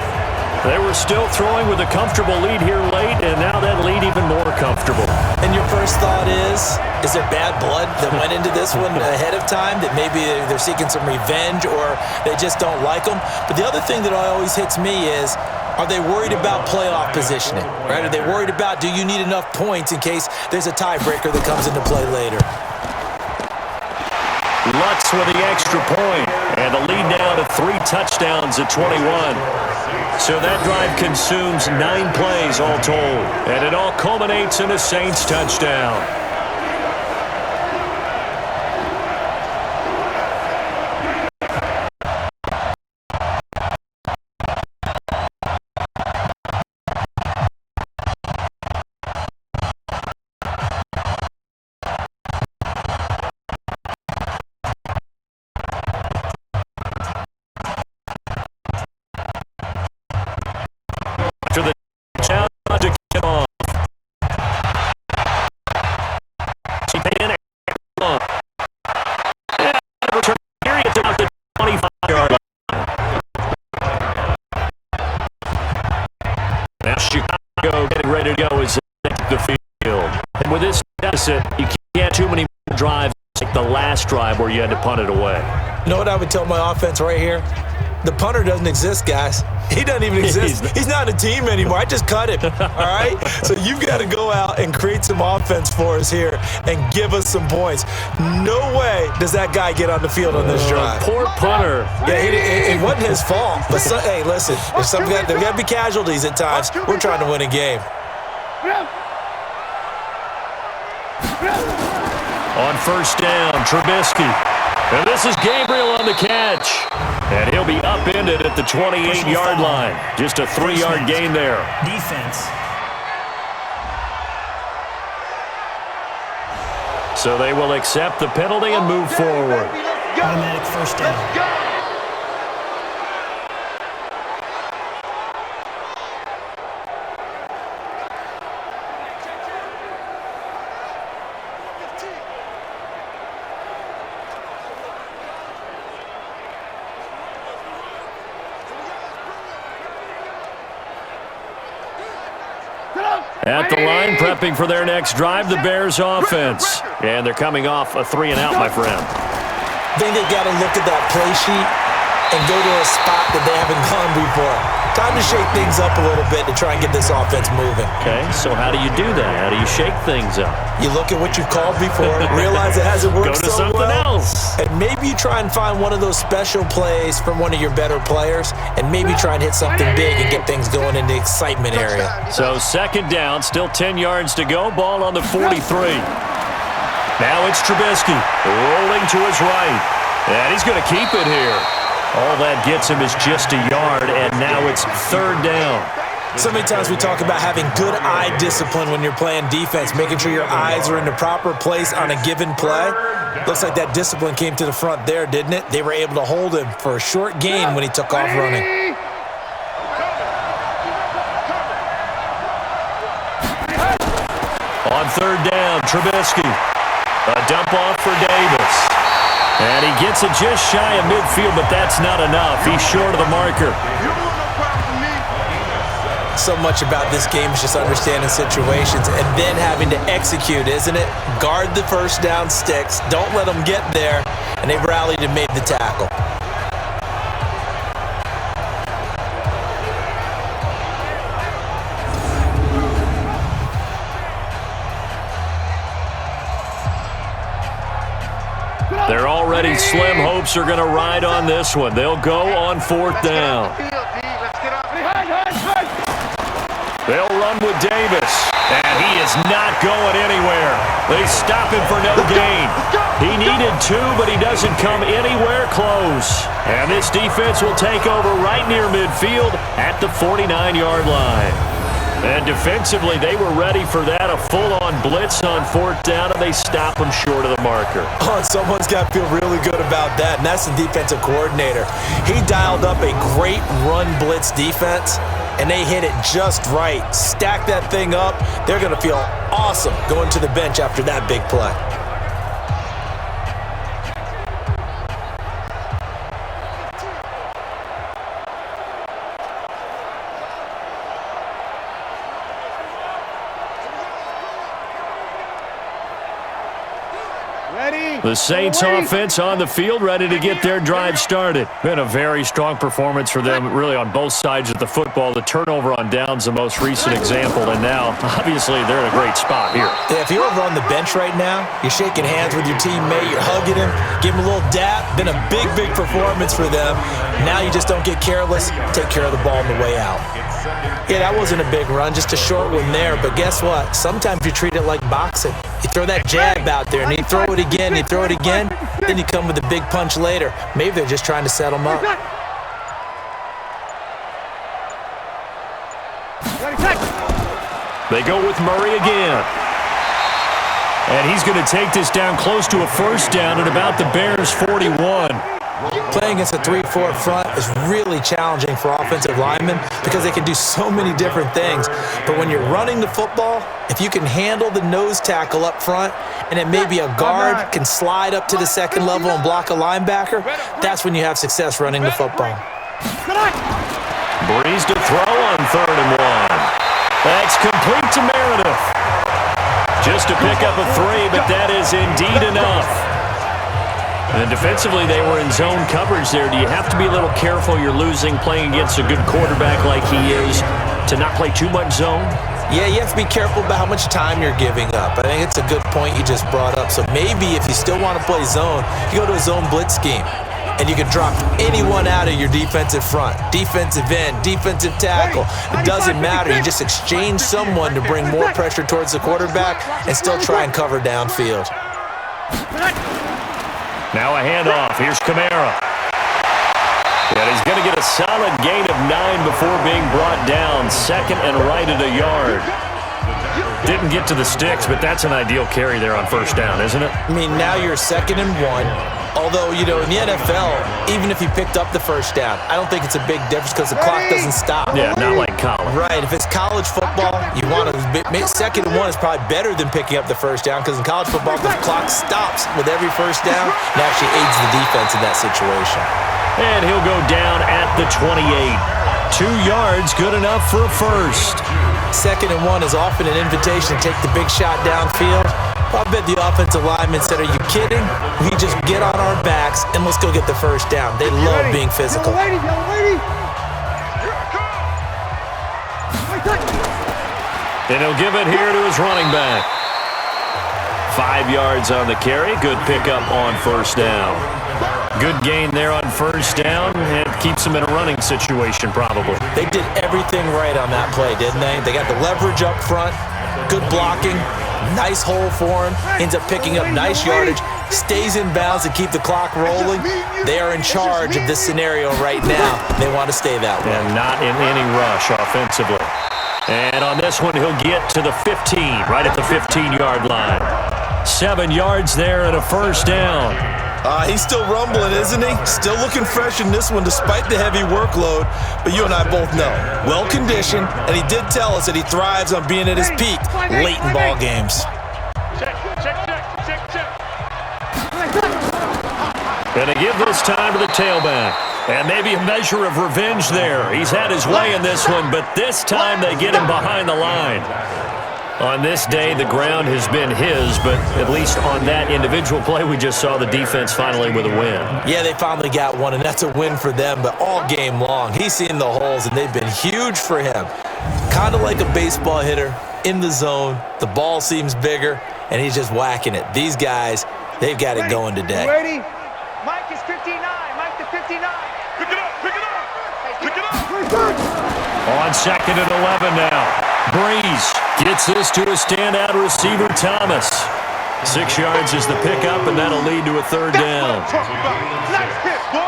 They were still throwing with a comfortable lead here late, and now that lead even more comfortable. And your first thought is there bad blood that went into this one ahead of time, that maybe they're seeking some revenge or they just don't like them? But the other thing that always hits me is, are they worried about playoff positioning, right? Are they worried about, do you need enough points in case there's a tiebreaker that comes into play later? Lutz with the extra point, and the lead now to 3 touchdowns at 21. So that drive consumes 9 plays all told, and it all culminates in a Saints touchdown. Chicago getting ready to go is at the field. And with this deficit, you can't too many drives like the last drive where you had to punt it away. You know what I would tell my offense right here? The punter doesn't exist, guys. He doesn't even exist. He's not a team anymore. I just cut him, all right? So you've got to go out and create some offense for us here and give us some points. No way does that guy get on the field on this drive. Poor punter. Yeah, it wasn't his fault. But, hey, listen, there's got to be casualties at times. We're trying to win a game. On first down, Trubisky. And this is Gabriel on the catch. And he'll be upended at the 28-yard line. Just a 3-yard gain there. Defense. So they will accept the penalty and move forward. Automatic first down. At the line, prepping for their next drive, the Bears offense. And they're coming off a 3-and-out, my friend. I think they got to look at that play sheet and go to a spot that they haven't gone before. Time to shake things up a little bit to try and get this offense moving. Okay, so how do you do that? How do you shake things up? You look at what you've called before, realize it hasn't worked so well. Go to something else. And maybe you try and find one of those special plays from one of your better players and maybe try and hit something big and get things going in the excitement area. So second down, still 10 yards to go. Ball on the 43. Now it's Trubisky rolling to his right. And he's going to keep it here. All that gets him is just a yard, and now it's third down. So many times we talk about having good eye discipline when you're playing defense, making sure your eyes are in the proper place on a given play. Looks like that discipline came to the front there, didn't it? They were able to hold him for a short gain when he took off running. On third down, Trubisky. A dump off for Davis. And he gets it just shy of midfield, but that's not enough. He's short of the marker. So much about this game is just understanding situations and then having to execute, isn't it? Guard the first down sticks. Don't let them get there. And they rallied and made the tackle. They're already slim hopes are going to ride on this one. They'll go on fourth down. They'll run with Davis, and he is not going anywhere. They stop him for no gain. He needed 2, but he doesn't come anywhere close. And this defense will take over right near midfield at the 49-yard line. And defensively, they were ready for that, a full-on blitz on 4th down, and they stop them short of the marker. Oh, someone's got to feel really good about that, and that's the defensive coordinator. He dialed up a great run blitz defense, and they hit it just right. Stack that thing up. They're going to feel awesome going to the bench after that big play. The Saints offense on the field, ready to get their drive started. Been a very strong performance for them, really, on both sides of the football. The turnover on downs, the most recent example, and now, obviously, they're in a great spot here. Yeah, if you're over on the bench right now, you're shaking hands with your teammate, you're hugging him, give him a little dap. Been a big, big performance for them. Now you just don't get careless, take care of the ball on the way out. Yeah, that wasn't a big run, just a short one there. But guess what? Sometimes you treat it like boxing. You throw that jab out there, and you throw it again, you throw it again, then you come with a big punch later. Maybe they're just trying to set them up. They go with Murray again. And he's going to take this down close to a 1st down at about the Bears' 41. Playing against a 3-4 front is really challenging for offensive linemen because they can do so many different things. But when you're running the football, if you can handle the nose tackle up front and then maybe a guard can slide up to the 2nd level and block a linebacker, that's when you have success running the football. Brees to throw on 3rd and 1. That's complete to Meredith. Just to pick up a 3, but that is indeed enough. And defensively, they were in zone coverage there. Do you have to be a little careful? You're losing playing against a good quarterback like he is to not play too much zone? Yeah, you have to be careful about how much time you're giving up. I think it's a good point you just brought up. So maybe if you still want to play zone, you go to a zone blitz scheme. And you can drop anyone out of your defensive front, defensive end, defensive tackle. It doesn't matter. You just exchange someone to bring more pressure towards the quarterback and still try and cover downfield. Now a handoff. Here's Kamara. And he's going to get a solid gain of 9 before being brought down. 2nd and right at a yard. Didn't get to the sticks, but that's an ideal carry there on 1st down, isn't it? I mean, now you're 2nd and 1. Although, you know, in the NFL, even if you picked up the 1st down, I don't think it's a big difference because the clock doesn't stop. Yeah, not like college. Right. If it's college football, you want to 2nd and 1 is probably better than picking up the 1st down because in college football, the clock stops with every 1st down and actually aids the defense in that situation. And he'll go down at the 28. 2 yards, good enough for a 1st. 2nd and 1 is often an invitation to take the big shot downfield. I bet the offensive lineman said, are you kidding? We just get on our backs and let's go get the 1st down. They love being physical. Yellow lady. And he'll give it here to his running back. 5 yards on the carry. Good pickup on 1st down. Good gain there on 1st down, and it keeps them in a running situation probably. They did everything right on that play, didn't they? They got the leverage up front, good blocking, nice hole for him, ends up picking up nice yardage, stays in bounds to keep the clock rolling. They are in charge of this scenario right now. They want to stay that way. And not in any rush offensively. And on this one, he'll get to the 15, right at the 15-yard line. 7 yards there and a 1st down. He's still rumbling, isn't he? Still looking fresh in this one despite the heavy workload. But you and I both know, well-conditioned, and he did tell us that he thrives on being at his peak late in ball games. And they give this time to the tailback. And maybe a measure of revenge there. He's had his way in this one, but this time they get him behind the line. On this day, the ground has been his, but at least on that individual play, we just saw the defense finally with a win. Yeah, they finally got one, and that's a win for them, but all game long, he's seen the holes, and they've been huge for him. Kind of like a baseball hitter in the zone. The ball seems bigger, and he's just whacking it. These guys, they've got it going today. Ready? Mike is 59. Mike to 59. Pick it up. Pick it up. Pick it up. On 2nd and 11 now. Brees gets this to a standout receiver, Thomas. 6 yards is the pickup, and that'll lead to a 3rd down. Nice hit, boy.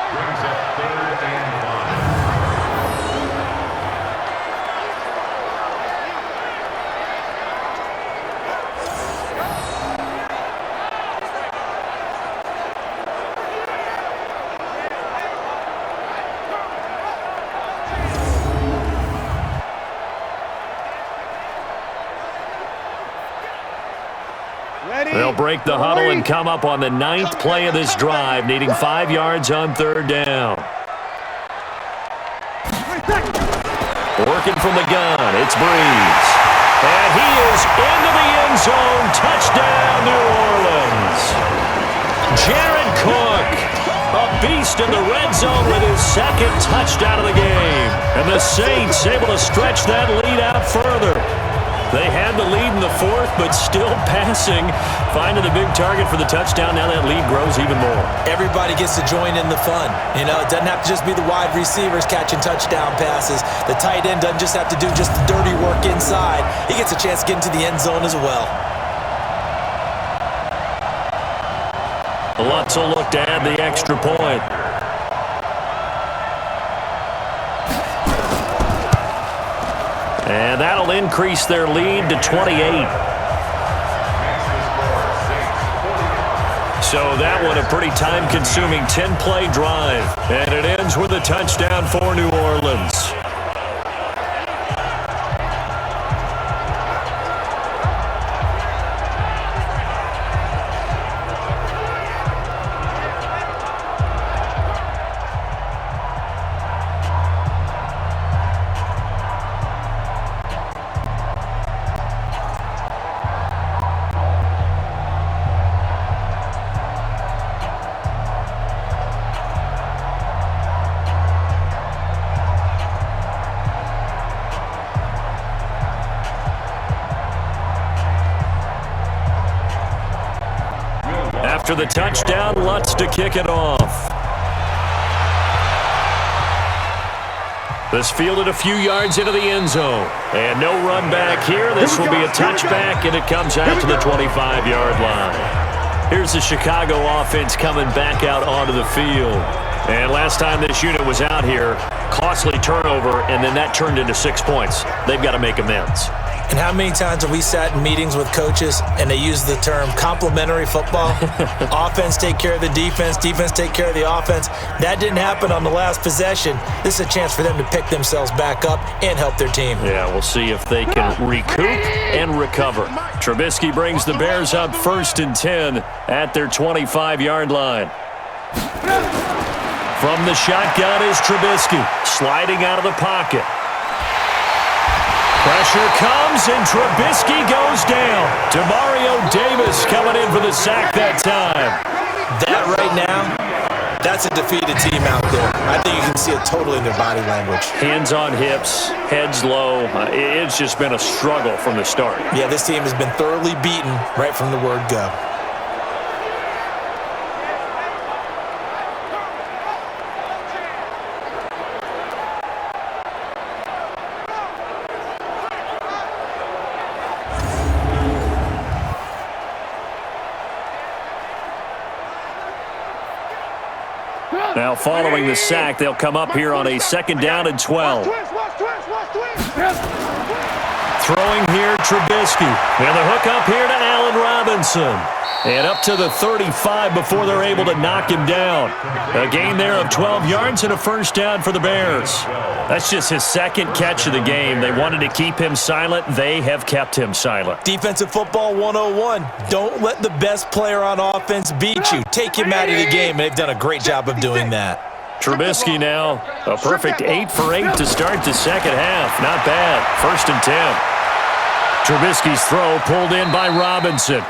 They'll break the huddle and come up on the 9th play of this drive, needing 5 yards on 3rd down. Working from the gun, it's Brees. And he is into the end zone. Touchdown, New Orleans. Jared Cook, a beast in the red zone with his 2nd touchdown of the game. And the Saints able to stretch that lead out further. They had the lead in the 4th, but still passing. Finding the big target for the touchdown. Now that lead grows even more. Everybody gets to join in the fun. You know, it doesn't have to just be the wide receivers catching touchdown passes. The tight end doesn't just have to do just the dirty work inside. He gets a chance to get into the end zone as well. Lutz will look to add the extra point. And that'll increase their lead to 28. So that one a pretty time-consuming 10-play drive. And it ends with a touchdown for New Orleans. After the touchdown, Lutz to kick it off. This fielded a few yards into the end zone. And no run back here. This will be a touchback, and it comes out to the 25-yard line. Here's the Chicago offense coming back out onto the field. And last time this unit was out here, costly turnover, and then that turned into 6 points. They've got to make amends. And how many times have we sat in meetings with coaches and they use the term complementary football? Offense take care of the defense, defense take care of the offense. That didn't happen on the last possession. This is a chance for them to pick themselves back up and help their team. Yeah, we'll see if they can recoup and recover. Trubisky brings the Bears up 1st and 10 at their 25-yard line. From the shotgun is Trubisky, sliding out of the pocket. Pressure comes, and Trubisky goes down. Demario Davis coming in for the sack that time. That right now, that's a defeated team out there. I think you can see it totally in their body language. Hands on hips, heads low. It's just been a struggle from the start. Yeah, this team has been thoroughly beaten right from the word go. Now following the sack, they'll come up here on a 2nd down and 12. Throwing here, Trubisky. And the hook up here to Allen Robinson. And up to the 35 before they're able to knock him down. A gain there of 12 yards and a 1st down for the Bears. That's just his 2nd catch of the game. They wanted to keep him silent. They have kept him silent. Defensive football 101. Don't let the best player on offense beat you. Take him out of the game. They've done a great job of doing that. Trubisky now, a perfect 8 for 8 to start the 2nd half. Not bad. 1st and 10. Trubisky's throw pulled in by Robinson.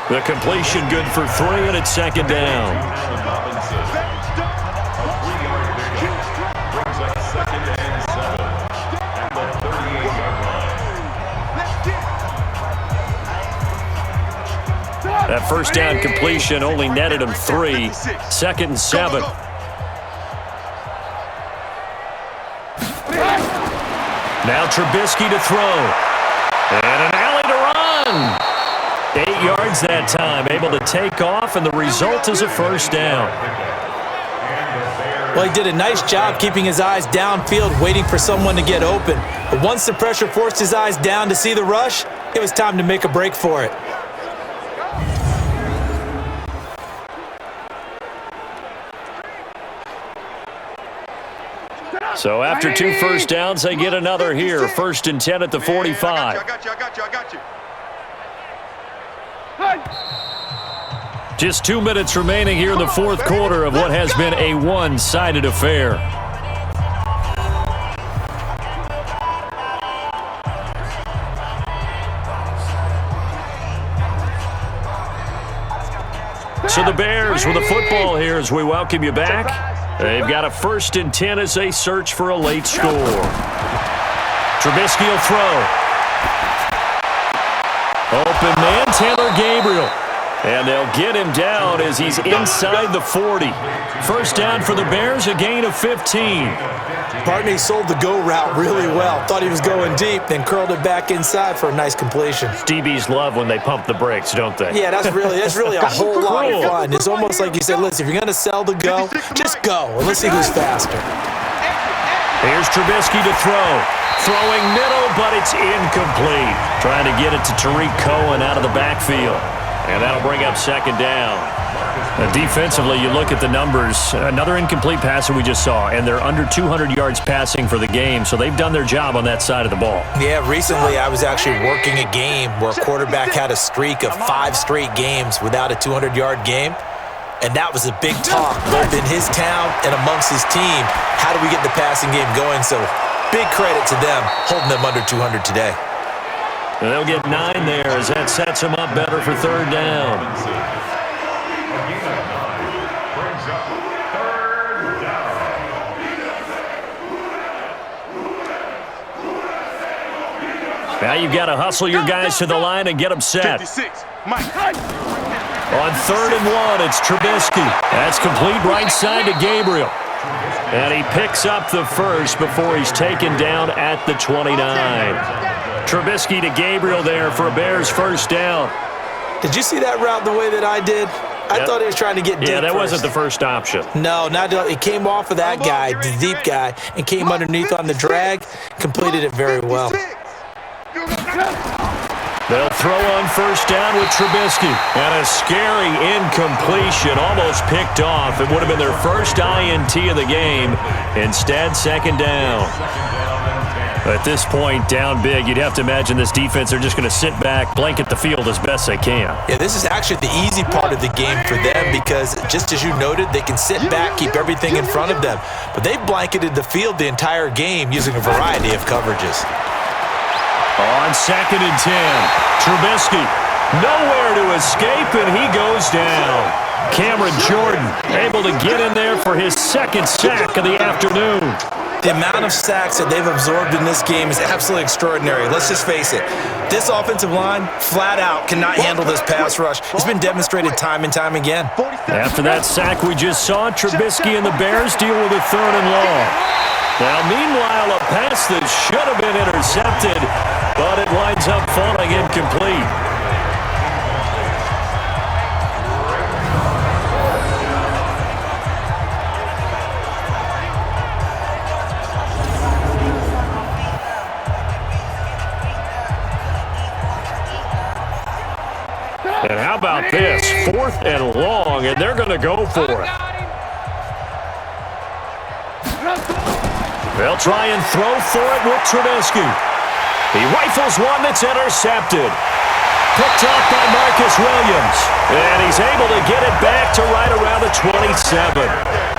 The completion good for 3, and it's 2nd down. That 1st down completion only netted him 3. 2nd and 7. Now Trubisky to throw. And an alley to run. 8 yards that time, able to take off, and the result is a 1st down. Well, he did a nice job keeping his eyes downfield, waiting for someone to get open. But once the pressure forced his eyes down to see the rush, it was time to make a break for it. So after 2 1st downs, they get another here. 1st and 10 at the 45. I got you. Just 2 minutes remaining here in the fourth quarter of what has been a one-sided affair. So the Bears with the football here as we welcome you back. They've got a 1st and 10 as they search for a late score. Trubisky will throw. Open man, Taylor Gabriel. And they'll get him down as he's inside the 40. First down for the Bears, a gain of 15. Barney sold the go route really well. Thought he was going deep, then curled it back inside for a nice completion. DBs love when they pump the brakes, don't they? Yeah, that's really a whole lot of fun. It's almost like you said, listen, if you're going to sell the go, just go. And let's see who's faster. Here's Trubisky to throw. Throwing middle, but it's incomplete. Trying to get it to Tariq Cohen out of the backfield. And that'll bring up second down. Defensively, you look at the numbers. Another incomplete pass that we just saw, and they're under 200 yards passing for the game, so they've done their job on that side of the ball. Yeah, recently I was actually working a game where a quarterback had a streak of 5 straight games without a 200-yard game, and that was a big talk both in his town and amongst his team. How do we get the passing game going? So big credit to them holding them under 200 today. And they'll get 9 there as that sets them up better for third down. Now you've got to hustle your guys to the line and get them set. 56. On 3rd and 1, it's Trubisky. That's complete right side to Gabriel. And he picks up the first before he's taken down at the 29. Trubisky to Gabriel there for a Bears first down. Did you see that route the way that I did? I thought he was trying to get deep. Yeah, that first. wasn't the first option. No, it came off of that guy, the deep guy, and came underneath on the drag, completed it very well. They'll throw on first down with Trubisky. And a scary incompletion, almost picked off. It would have been their first INT of the game. Instead, second down. At this point, down big, you'd have to imagine this defense, they're just going to sit back, blanket the field as best they can. Yeah, this is actually the easy part of the game for them because, just as you noted, they can sit back, keep everything in front of them. But they've blanketed the field the entire game using a variety of coverages. On 2nd and 10, Trubisky, nowhere to escape, and he goes down. Cameron Jordan able to get in there for his 2nd sack of the afternoon. The amount of sacks that they've absorbed in this game is absolutely extraordinary. Let's just face it. This offensive line, flat out, cannot handle this pass rush. It's been demonstrated time and time again. After that sack we just saw, Trubisky and the Bears deal with a 3rd and long. Now, meanwhile, a pass that should have been intercepted, but it winds up falling incomplete. And how about this? 4th and long, and they're going to go for it. They'll try and throw for it with Trubisky. He rifles one that's intercepted. Picked off by Marcus Williams. And he's able to get it back to right around the 27.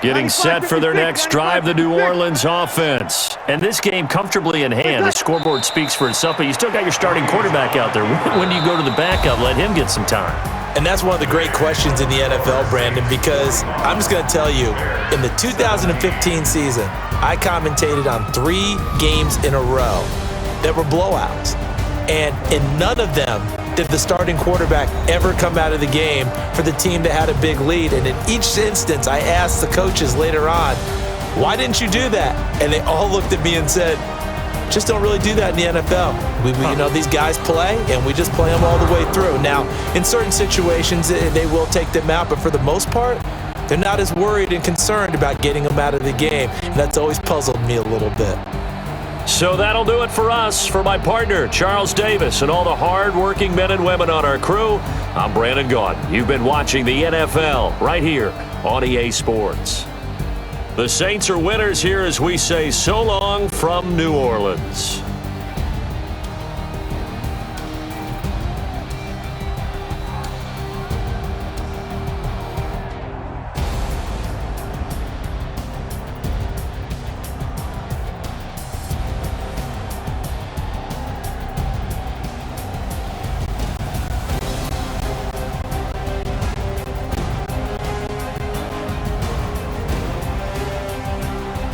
Getting set for their next drive, the New Orleans offense. And this game comfortably in hand. The scoreboard speaks for itself, but you still got your starting quarterback out there. When do you go to the backup? Let him get some time. And that's one of the great questions in the NFL, Brandon, because I'm just going to tell you, in the 2015 season, I commentated on 3 games in a row that were blowouts. And in none of them did the starting quarterback ever come out of the game for the team that had a big lead. And in each instance, I asked the coaches later on, why didn't you do that? And they all looked at me and said, Just don't really do that in the NFL. These guys play, and we just play them all the way through. Now, in certain situations, they will take them out, but for the most part, they're not as worried and concerned about getting them out of the game. And that's always puzzled me a little bit. So that'll do it for us. For my partner, Charles Davis, and all the hard-working men and women on our crew, I'm Brandon Gaudin. You've been watching the NFL right here on EA Sports. The Saints are winners here as we say so long from New Orleans.